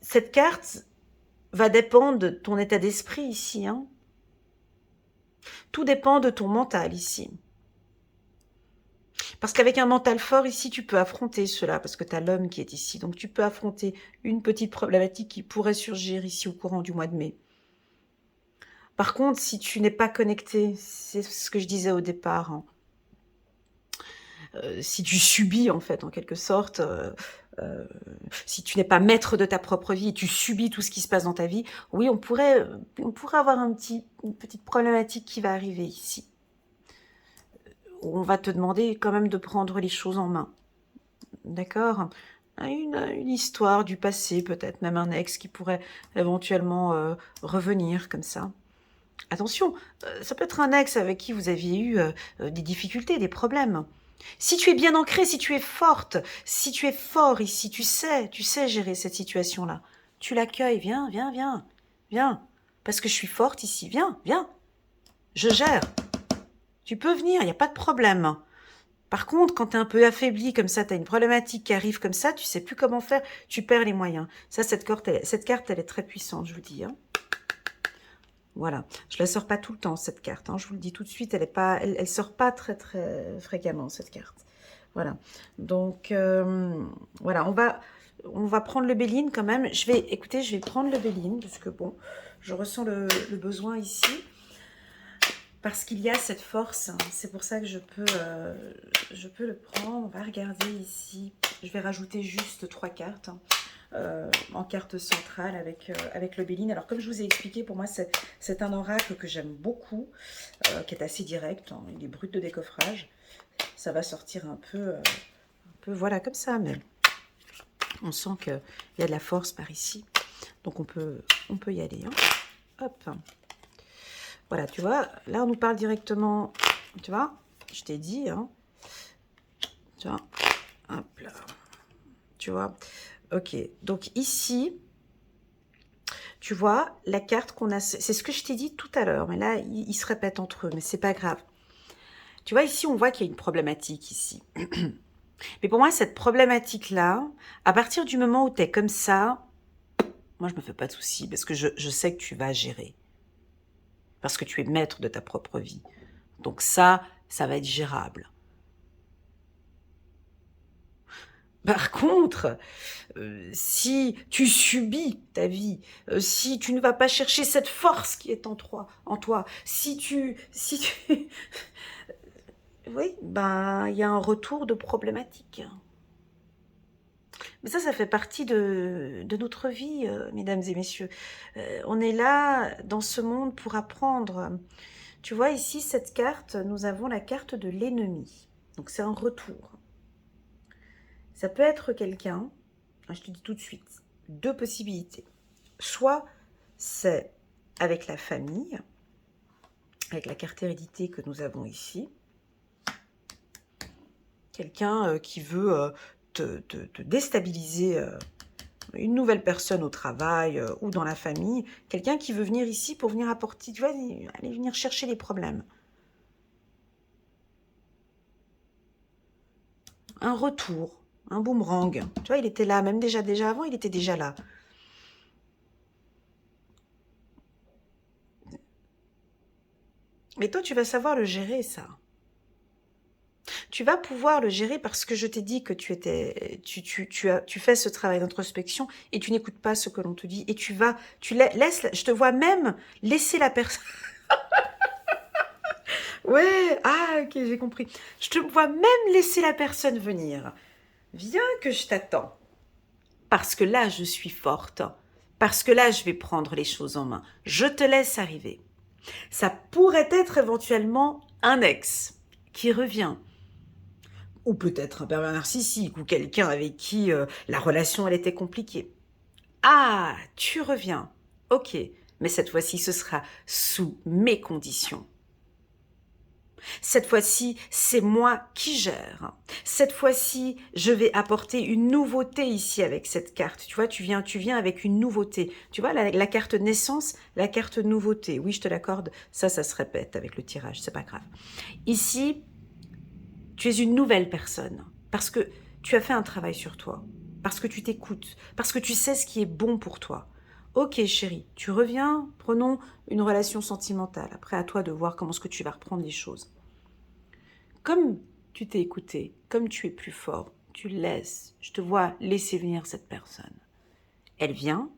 cette carte va dépendre de ton état d'esprit ici. Hein. Tout dépend de ton mental ici. Parce qu'avec un mental fort ici, tu peux affronter cela, parce que tu as l'homme qui est ici. Donc tu peux affronter une petite problématique qui pourrait surgir ici au courant du mois de mai. Par contre, si tu n'es pas connecté, c'est ce que je disais au départ, hein, si tu subis en fait, en quelque sorte... si tu n'es pas maître de ta propre vie et tu subis tout ce qui se passe dans ta vie, oui, on pourrait avoir une petite problématique qui va arriver ici. On va te demander quand même de prendre les choses en main. D'accord ? Une histoire du passé, peut-être même un ex qui pourrait éventuellement revenir comme ça. Attention, ça peut être un ex avec qui vous aviez eu des difficultés, des problèmes. Si tu es bien ancrée, si tu es forte, si tu es fort ici, tu sais gérer cette situation-là. Tu l'accueilles, viens, viens, viens, viens. Parce que je suis forte ici, viens, viens. Je gère. Tu peux venir, il n'y a pas de problème. Par contre, quand tu es un peu affaibli comme ça, tu as une problématique qui arrive comme ça, tu sais plus comment faire, tu perds les moyens. Ça, cette carte, elle est très puissante, je vous dis. Hein. Voilà. Je la sors pas tout le temps, cette carte. Hein. Je vous le dis tout de suite, elle sort pas très, très fréquemment, cette carte. Voilà. Donc, voilà, on va prendre le Béline quand même. Écoutez, je vais prendre le Béline, parce que bon, je ressens le besoin ici. Parce qu'il y a cette force, hein. C'est pour ça que je peux le prendre. On va regarder ici. Je vais rajouter juste 3 cartes hein, en carte centrale avec le Béline. Alors comme je vous ai expliqué, pour moi c'est un oracle que j'aime beaucoup, qui est assez direct. Hein. Il est brut de décoffrage. Ça va sortir un peu voilà comme ça, mais on sent qu'il y a de la force par ici. Donc on peut y aller. Hein. Hop. Voilà, tu vois, là, on nous parle directement, tu vois, je t'ai dit, hein, tu vois, hop là, tu vois, ok, donc ici, tu vois, la carte qu'on a, c'est ce que je t'ai dit tout à l'heure, mais là, ils se répètent entre eux, mais c'est pas grave. Tu vois, ici, on voit qu'il y a une problématique, ici. Mais pour moi, cette problématique-là, à partir du moment où tu es comme ça, moi, je me fais pas de soucis, parce que je sais que tu vas gérer. Parce que tu es maître de ta propre vie. Donc ça va être gérable. Par contre, si tu subis ta vie, si tu ne vas pas chercher cette force qui est en toi, si tu oui, ben, il y a un retour de problématique. Mais ça fait partie de notre vie, mesdames et messieurs. On est là, dans ce monde, pour apprendre. Tu vois, ici, cette carte, nous avons la carte de l'ennemi. Donc, c'est un retour. Ça peut être quelqu'un, je te dis tout de suite, 2 possibilités. Soit c'est avec la famille, avec la carte hérédité que nous avons ici, quelqu'un qui veut te déstabiliser, une nouvelle personne au travail ou dans la famille, quelqu'un qui veut venir ici pour venir apporter, tu vois, aller venir chercher les problèmes. Un retour, un boomerang. Tu vois, il était là, même déjà avant, il était déjà là. Mais toi, tu vas savoir le gérer, ça. Tu vas pouvoir le gérer parce que je t'ai dit que tu fais ce travail d'introspection et tu n'écoutes pas ce que l'on te dit et laisses, je te vois même laisser la personne. Ouais, ah ok, j'ai compris. Je te vois même laisser la personne venir. Viens que je t'attends. Parce que là, je suis forte. Parce que là, je vais prendre les choses en main. Je te laisse arriver. Ça pourrait être éventuellement un ex qui revient. Ou peut-être un pervers narcissique, ou quelqu'un avec qui la relation, elle était compliquée. Ah, tu reviens. Ok, mais cette fois-ci, ce sera sous mes conditions. Cette fois-ci, c'est moi qui gère. Cette fois-ci, je vais apporter une nouveauté ici avec cette carte. Tu vois, tu viens avec une nouveauté. Tu vois, la carte naissance, la carte nouveauté. Oui, je te l'accorde. Ça se répète avec le tirage, c'est pas grave. Ici, tu es une nouvelle personne parce que tu as fait un travail sur toi, parce que tu t'écoutes, parce que tu sais ce qui est bon pour toi. Ok chérie, tu reviens, prenons une relation sentimentale. Après, à toi de voir comment est-ce que tu vas reprendre les choses. Comme tu t'es écouté, comme tu es plus fort, tu laisses, je te vois laisser venir cette personne. Elle vient,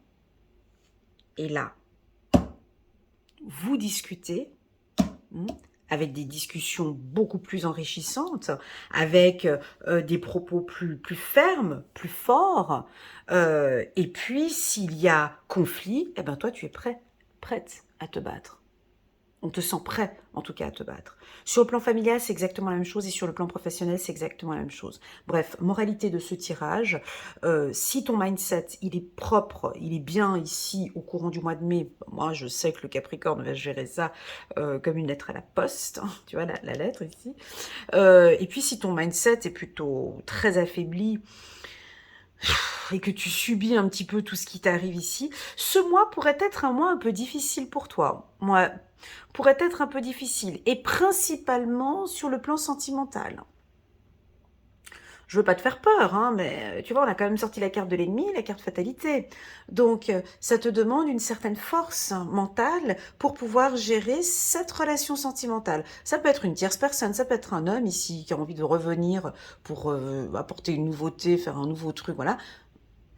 et là, vous discutez, avec des discussions beaucoup plus enrichissantes, avec des propos plus fermes, plus forts. Et puis, s'il y a conflit, eh ben toi, tu es prête à te battre. On te sent prêt, en tout cas, à te battre. Sur le plan familial, c'est exactement la même chose et sur le plan professionnel, c'est exactement la même chose. Bref, moralité de ce tirage, si ton mindset, il est propre, il est bien ici au courant du mois de mai, moi, je sais que le Capricorne va gérer ça comme une lettre à la poste, hein, tu vois, la lettre ici. Et puis, si ton mindset est plutôt très affaibli, et que tu subis un petit peu tout ce qui t'arrive ici, ce mois pourrait être un mois un peu difficile pour toi. Moi, pourrait être un peu difficile. Et principalement sur le plan sentimental. Je veux pas te faire peur, hein, mais tu vois, on a quand même sorti la carte de l'ennemi, la carte fatalité. Donc, ça te demande une certaine force mentale pour pouvoir gérer cette relation sentimentale. Ça peut être une tierce personne, ça peut être un homme ici qui a envie de revenir pour apporter une nouveauté, faire un nouveau truc, voilà.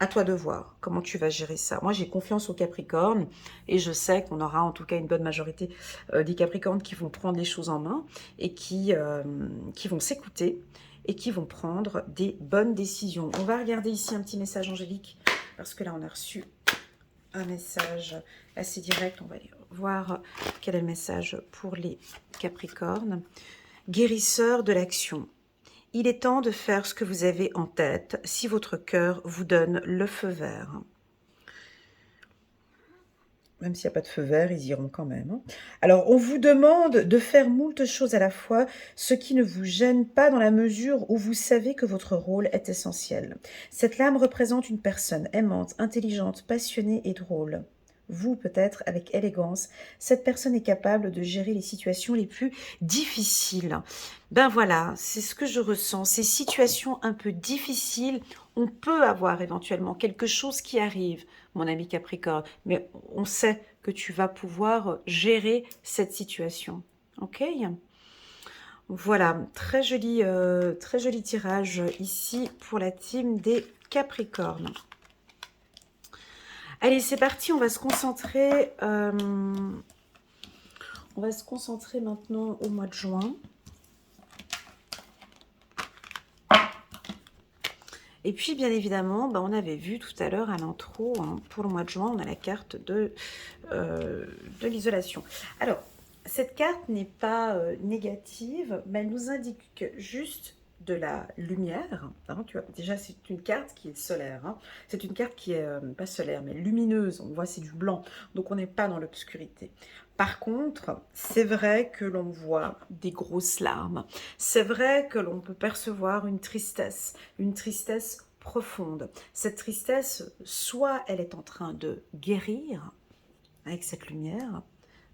À toi de voir comment tu vas gérer ça. Moi, j'ai confiance au Capricorne et je sais qu'on aura en tout cas une bonne majorité des Capricornes qui vont prendre les choses en main et qui vont s'écouter et qui vont prendre des bonnes décisions. On va regarder ici un petit message angélique parce que là, on a reçu un message assez direct. On va aller voir quel est le message pour les Capricornes. Guérisseur de l'action. Il est temps de faire ce que vous avez en tête si votre cœur vous donne le feu vert. Même s'il n'y a pas de feu vert, ils iront quand même. Alors, on vous demande de faire moult choses à la fois, ce qui ne vous gêne pas dans la mesure où vous savez que votre rôle est essentiel. Cette lame représente une personne aimante, intelligente, passionnée et drôle. Vous, peut-être, avec élégance, cette personne est capable de gérer les situations les plus difficiles. Ben voilà, c'est ce que je ressens. Ces situations un peu difficiles, on peut avoir éventuellement quelque chose qui arrive, mon ami Capricorne, mais on sait que tu vas pouvoir gérer cette situation. Ok? Voilà, très joli tirage ici pour la team des Capricornes. Allez, c'est parti, on va se concentrer. On va se concentrer maintenant au mois de juin. Et puis, bien évidemment, bah, on avait vu tout à l'heure à l'intro, hein, pour le mois de juin, on a la carte de l'isolation. Alors, cette carte n'est pas négative, mais elle nous indique juste de la lumière. Hein, tu vois, déjà, c'est une carte qui est solaire. Hein. C'est une carte qui est pas solaire, mais lumineuse. On voit, c'est du blanc. Donc, on n'est pas dans l'obscurité. Par contre, c'est vrai que l'on voit des grosses larmes. C'est vrai que l'on peut percevoir une tristesse profonde. Cette tristesse, soit elle est en train de guérir avec cette lumière,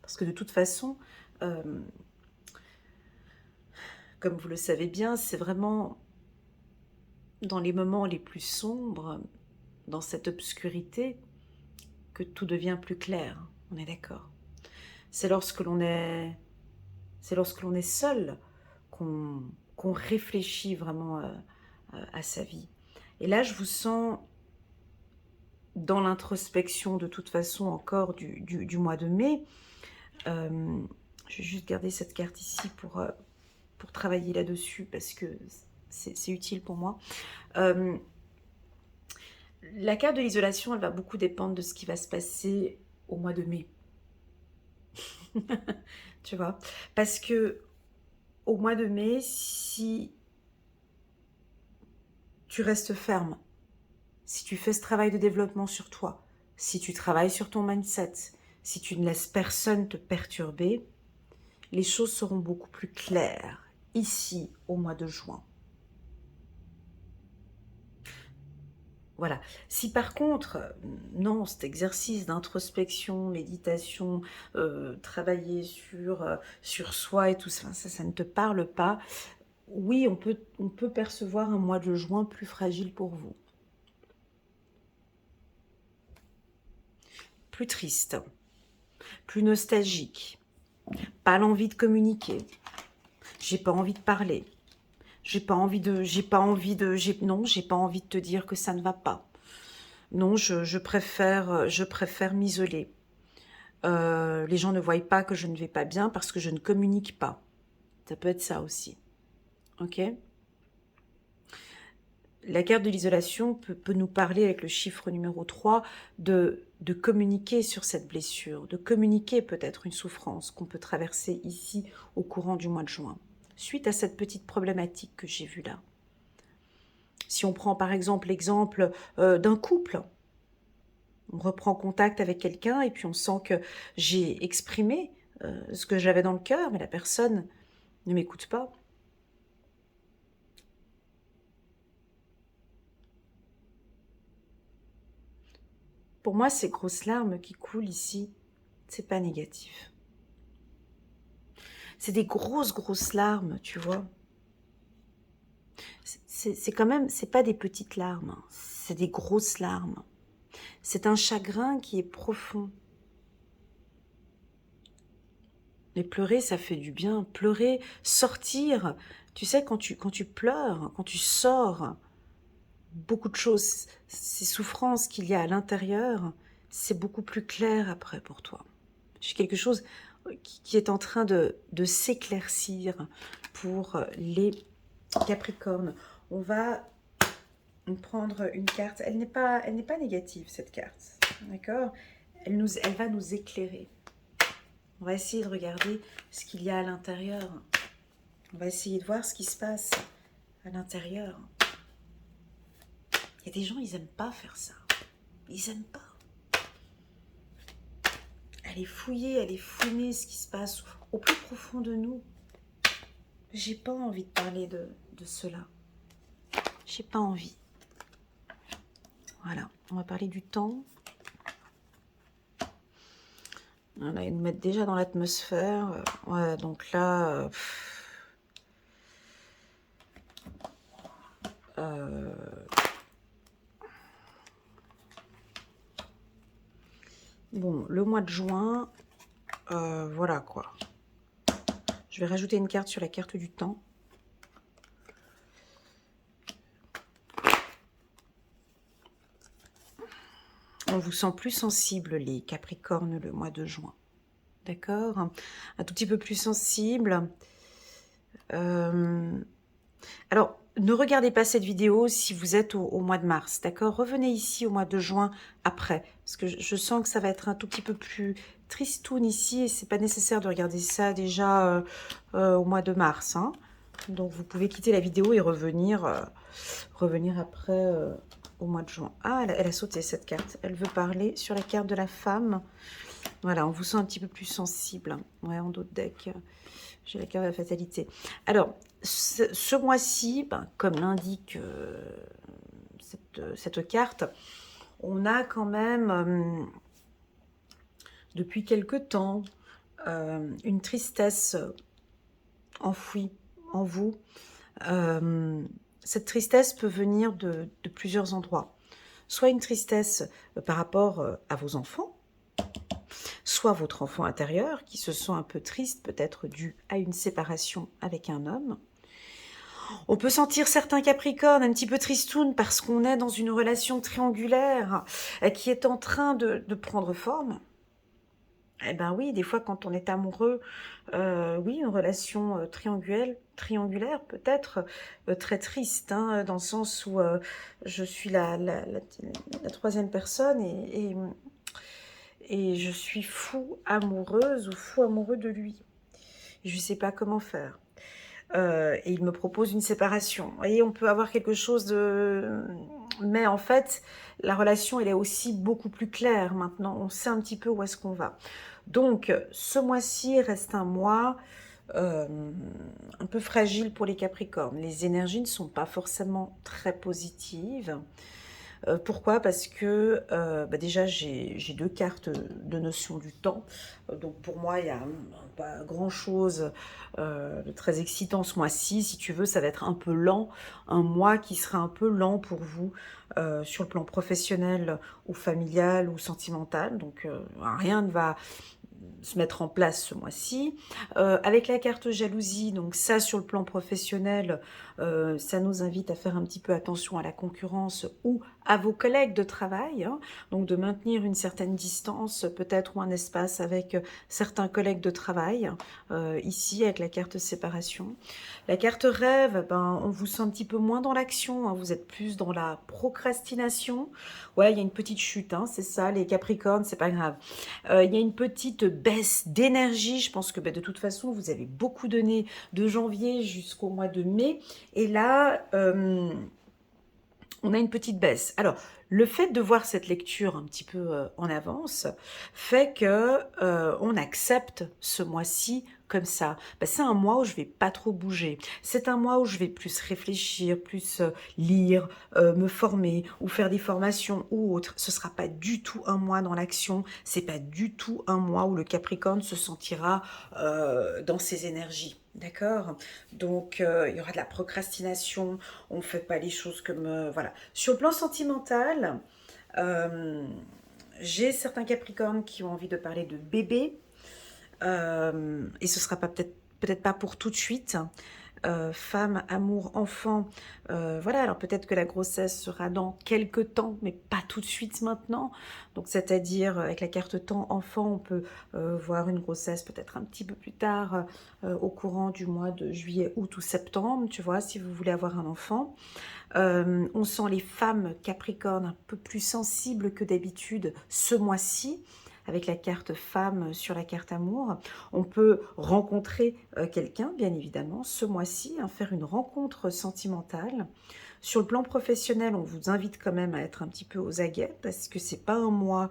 parce que de toute façon, comme vous le savez bien, c'est vraiment dans les moments les plus sombres, dans cette obscurité, que tout devient plus clair. On est d'accord. C'est lorsque l'on est seul qu'on réfléchit vraiment à sa vie. Et là, je vous sens dans l'introspection de toute façon encore du mois de mai. Je vais juste garder cette carte ici pour travailler là-dessus parce que c'est utile pour moi. La carte de l'isolation, elle va beaucoup dépendre de ce qui va se passer au mois de mai. Tu vois, parce que au mois de mai, si tu restes ferme, si tu fais ce travail de développement sur toi, si tu travailles sur ton mindset, si tu ne laisses personne te perturber, les choses seront beaucoup plus claires ici au mois de juin. Voilà. Si par contre, non, cet exercice d'introspection, méditation, travailler sur soi et tout ça, ça ne te parle pas, oui, on peut percevoir un mois de juin plus fragile pour vous. Plus triste, plus nostalgique, pas l'envie de communiquer, j'ai pas envie de parler, j'ai pas envie de te dire que ça ne va pas. Non, je préfère m'isoler. Les gens ne voient pas que je ne vais pas bien parce que je ne communique pas. Ça peut être ça aussi. Ok ? La carte de l'isolation peut nous parler avec le chiffre numéro 3 de de communiquer sur cette blessure, de communiquer peut-être une souffrance qu'on peut traverser ici au courant du mois de juin, suite à cette petite problématique que j'ai vue là. Si on prend par exemple l'exemple d'un couple, on reprend contact avec quelqu'un et puis on sent que j'ai exprimé ce que j'avais dans le cœur, mais la personne ne m'écoute pas. Pour moi, ces grosses larmes qui coulent ici, c'est pas négatif. C'est des grosses larmes, tu vois. C'est quand même, c'est pas des petites larmes, hein. C'est des grosses larmes. C'est un chagrin qui est profond. Mais pleurer, ça fait du bien. Pleurer, sortir. Tu sais, quand tu pleures, quand tu sors, beaucoup de choses, ces souffrances qu'il y a à l'intérieur, c'est beaucoup plus clair après pour toi. J'ai quelque chose qui est en train de s'éclaircir pour les Capricornes. On va prendre une carte. Elle n'est pas négative, cette carte. D'accord ? Elle va nous éclairer. On va essayer de regarder ce qu'il y a à l'intérieur. On va essayer de voir ce qui se passe à l'intérieur. Il y a des gens, ils n'aiment pas faire ça. Ils n'aiment pas. Aller fouiller, aller fouiner ce qui se passe au plus profond de nous. J'ai pas envie de parler de cela. J'ai pas envie. Voilà, on va parler du temps. Voilà, ils nous mettent déjà dans l'atmosphère. Ouais, donc là... Bon, le mois de juin, voilà quoi. Je vais rajouter une carte sur la carte du temps. On vous sent plus sensible, les Capricornes, le mois de juin. D'accord? Un tout petit peu plus sensible. Alors, ne regardez pas cette vidéo si vous êtes au mois de mars, d'accord? Revenez ici au mois de juin après, parce que je sens que ça va être un tout petit peu plus tristoun ici, et c'est pas nécessaire de regarder ça déjà au mois de mars, hein. Donc, vous pouvez quitter la vidéo et revenir après au mois de juin. Ah, elle a sauté cette carte. Elle veut parler sur la carte de la femme. Voilà, on vous sent un petit peu plus sensible. Ouais, en dos de deck, j'ai la carte de la fatalité. Alors, ce mois-ci, ben, comme l'indique cette carte, on a quand même, depuis quelque temps, une tristesse enfouie en vous. Cette tristesse peut venir de plusieurs endroits. Soit une tristesse par rapport à vos enfants, soit votre enfant intérieur qui se sent un peu triste, peut-être dû à une séparation avec un homme. On peut sentir certains Capricornes un petit peu tristounes parce qu'on est dans une relation triangulaire qui est en train de prendre forme. Eh ben oui, des fois quand on est amoureux, oui, une relation triangulaire peut être très triste, hein, dans le sens où je suis la troisième personne et je suis fou amoureuse ou fou amoureux de lui. Je ne sais pas comment faire. Et il me propose une séparation. Vous voyez, on peut avoir quelque chose de... Mais en fait, la relation, elle est aussi beaucoup plus claire maintenant. On sait un petit peu où est-ce qu'on va. Donc, ce mois-ci reste un mois un peu fragile pour les Capricornes. Les énergies ne sont pas forcément très positives. Pourquoi? Parce que déjà j'ai deux cartes de notion du temps, donc pour moi il n'y a pas grand chose de très excitant ce mois-ci. Si tu veux, ça va être un peu lent, un mois qui sera un peu lent pour vous sur le plan professionnel ou familial ou sentimental, donc rien ne va se mettre en place ce mois-ci. Avec la carte jalousie, donc ça sur le plan professionnel, ça nous invite à faire un petit peu attention à la concurrence ou à vos collègues de travail, hein. Donc de maintenir une certaine distance peut-être ou un espace avec certains collègues de travail, ici avec la carte séparation. La carte rêve, ben, on vous sent un petit peu moins dans l'action, hein, vous êtes plus dans la procrastination. Ouais, il y a une petite chute, hein, c'est ça, les Capricornes, c'est pas grave. Il y a une petite baisse d'énergie, je pense que ben, de toute façon, vous avez beaucoup donné de janvier jusqu'au mois de mai, et là, on a une petite baisse. Alors, le fait de voir cette lecture un petit peu en avance fait que on accepte ce mois-ci comme ça. Ben, c'est un mois où je vais pas trop bouger. C'est un mois où je vais plus réfléchir, plus lire, me former ou faire des formations ou autres. Ce sera pas du tout un mois dans l'action. C'est pas du tout un mois où le Capricorne se sentira dans ses énergies. D'accord? Donc, il y aura de la procrastination, on ne fait pas les choses comme... voilà. Sur le plan sentimental, euh, j'ai certains Capricornes qui ont envie de parler de bébé, et ce sera pas peut-être pas pour tout de suite. Femme, amour, enfant, voilà, alors peut-être que la grossesse sera dans quelques temps, mais pas tout de suite maintenant. Donc c'est-à-dire avec la carte temps enfant, on peut voir une grossesse peut-être un petit peu plus tard, au courant du mois de juillet, août ou septembre, tu vois, si vous voulez avoir un enfant. On sent les femmes Capricorne un peu plus sensibles que d'habitude ce mois-ci, avec la carte femme sur la carte amour. On peut rencontrer quelqu'un, bien évidemment, ce mois-ci, hein, faire une rencontre sentimentale. Sur le plan professionnel, on vous invite quand même à être un petit peu aux aguets, parce que c'est pas un mois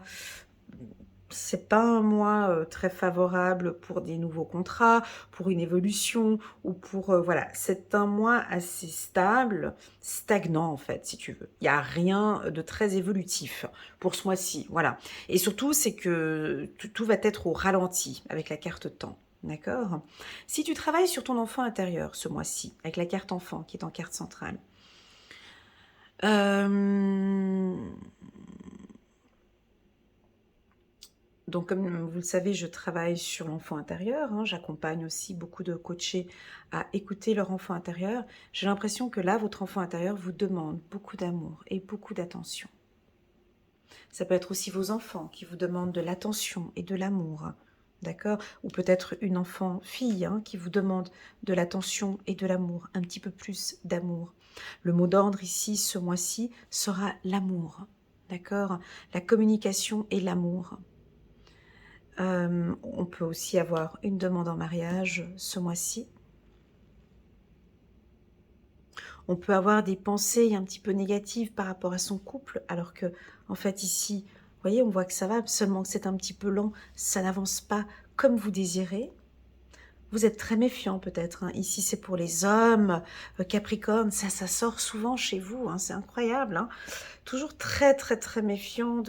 très favorable pour des nouveaux contrats, pour une évolution ou pour... voilà, c'est un mois assez stable, stagnant en fait, si tu veux. Il n'y a rien de très évolutif pour ce mois-ci, voilà. Et surtout, c'est que tout va être au ralenti avec la carte temps. D'accord? Si tu travailles sur ton enfant intérieur ce mois-ci, avec la carte enfant qui est en carte centrale, donc, comme vous le savez, je travaille sur l'enfant intérieur, hein. J'accompagne aussi beaucoup de coachés à écouter leur enfant intérieur. J'ai l'impression que là, votre enfant intérieur vous demande beaucoup d'amour et beaucoup d'attention. Ça peut être aussi vos enfants qui vous demandent de l'attention et de l'amour, d'accord? Ou peut-être une enfant fille, hein, qui vous demande de l'attention et de l'amour, un petit peu plus d'amour. Le mot d'ordre ici, ce mois-ci, sera l'amour, d'accord? La communication et l'amour. On peut aussi avoir une demande en mariage ce mois-ci. On peut avoir des pensées un petit peu négatives par rapport à son couple, alors que, en fait, ici, vous voyez, on voit que ça va, seulement que c'est un petit peu lent, ça n'avance pas comme vous désirez. Vous êtes très méfiant peut-être, hein. Ici, c'est pour les hommes, Capricorne, ça sort souvent chez vous, hein, c'est incroyable, hein. Toujours très, très, très méfiant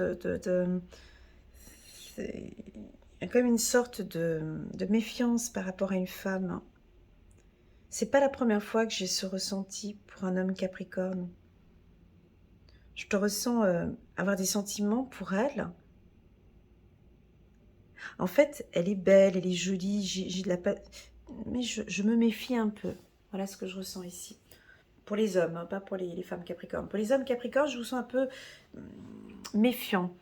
il y a comme une sorte de méfiance par rapport à une femme. C'est pas la première fois que j'ai ce ressenti pour un homme Capricorne. Je te ressens avoir des sentiments pour elle. En fait, elle est belle, elle est jolie, j'ai de la... Mais je me méfie un peu. Voilà ce que je ressens ici. Pour les hommes, hein, pas pour les femmes Capricorne. Pour les hommes Capricorne, je vous sens un peu méfiant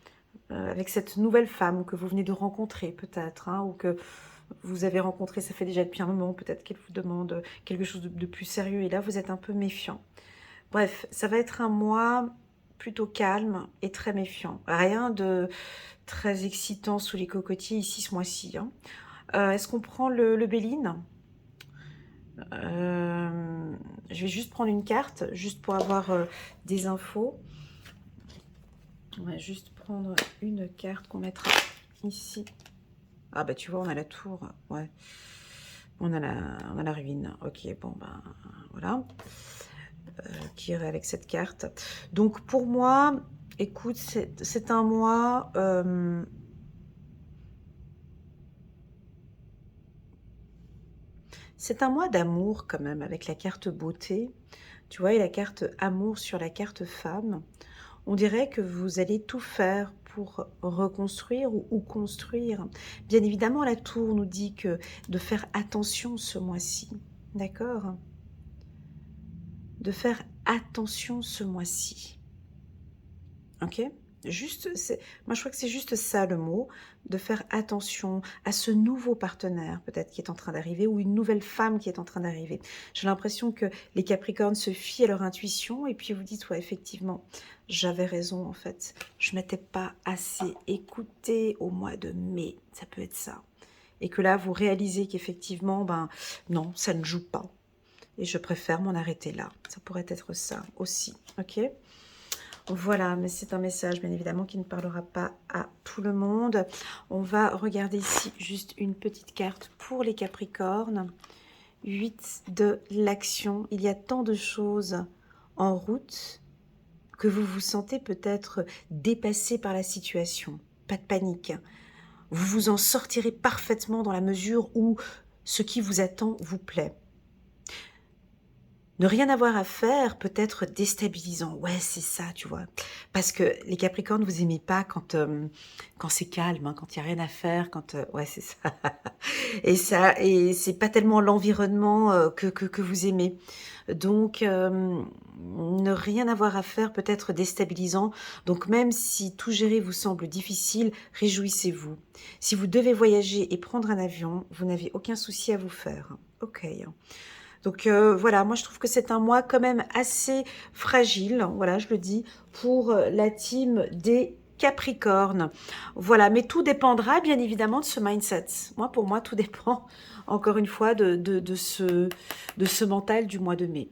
avec cette nouvelle femme que vous venez de rencontrer peut-être, hein, ou que vous avez rencontré, ça fait déjà depuis un moment, peut-être qu'elle vous demande quelque chose de plus sérieux, et là vous êtes un peu méfiant. Bref, ça va être un mois plutôt calme et très méfiant. Rien de très excitant sous les cocotiers ici ce mois-ci, hein. Est-ce qu'on prend le Béline? Je vais juste prendre une carte, juste pour avoir des infos. On va juste prendre une carte qu'on mettra ici. Ah bah tu vois, on a la tour, ouais. On a la ruine. Ok, bon ben voilà. Qui irait avec cette carte. Donc pour moi, écoute, c'est un mois... c'est un mois d'amour quand même, avec la carte beauté. Tu vois, et la carte amour sur la carte femme. On dirait que vous allez tout faire pour reconstruire ou construire. Bien évidemment, la tour nous dit que de faire attention ce mois-ci, d'accord? De faire attention ce mois-ci, ok? Juste, moi je crois que c'est juste ça le mot, de faire attention à ce nouveau partenaire peut-être qui est en train d'arriver ou une nouvelle femme qui est en train d'arriver. J'ai l'impression que les Capricornes se fient à leur intuition et puis vous dites, ouais, effectivement, j'avais raison en fait. Je m'étais pas assez écoutée au mois de mai, ça peut être ça. Et que là, vous réalisez qu'effectivement, ben non, ça ne joue pas. Et je préfère m'en arrêter là. Ça pourrait être ça aussi, ok? Voilà, mais c'est un message, bien évidemment, qui ne parlera pas à tout le monde. On va regarder ici juste une petite carte pour les Capricornes. 8 de l'action. Il y a tant de choses en route que vous vous sentez peut-être dépassé par la situation. Pas de panique. Vous vous en sortirez parfaitement dans la mesure où ce qui vous attend vous plaît. Ne rien avoir à faire peut être déstabilisant. Ouais, c'est ça, tu vois. Parce que les Capricornes, vous aimez pas quand c'est calme, hein, quand il n'y a rien à faire, quand... ouais, c'est ça. Et c'est pas tellement l'environnement que vous aimez. Donc, ne rien avoir à faire peut être déstabilisant. Donc, même si tout gérer vous semble difficile, réjouissez-vous. Si vous devez voyager et prendre un avion, vous n'avez aucun souci à vous faire. Ok. Donc voilà, moi je trouve que c'est un mois quand même assez fragile, voilà, je le dis, pour la team des Capricornes. Voilà, mais tout dépendra bien évidemment de ce mindset. Moi, pour moi, tout dépend, encore une fois, de ce mental du mois de mai.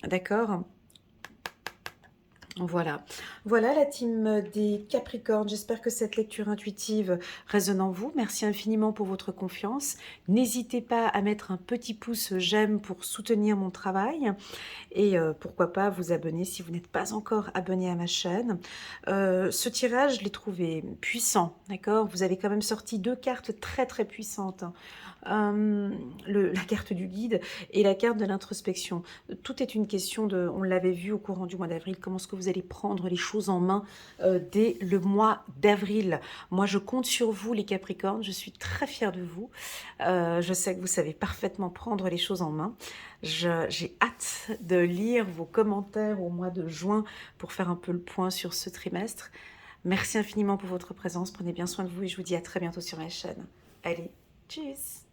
D'accord ? Voilà. Voilà la team des Capricornes. J'espère que cette lecture intuitive résonne en vous. Merci infiniment pour votre confiance. N'hésitez pas à mettre un petit pouce j'aime pour soutenir mon travail et pourquoi pas vous abonner si vous n'êtes pas encore abonné à ma chaîne. Ce tirage, je l'ai trouvé puissant, d'accord? Vous avez quand même sorti 2 cartes très très puissantes, hein. La carte du guide et la carte de l'introspection. Tout est une question de, on l'avait vu au courant du mois d'avril, comment est-ce que vous allez prendre les choses en main dès le mois d'avril. Moi, je compte sur vous, les Capricornes, je suis très fière de vous. Je sais que vous savez parfaitement prendre les choses en main. J'ai hâte de lire vos commentaires au mois de juin pour faire un peu le point sur ce trimestre. Merci infiniment pour votre présence, prenez bien soin de vous et je vous dis à très bientôt sur ma chaîne. Allez, tchuss!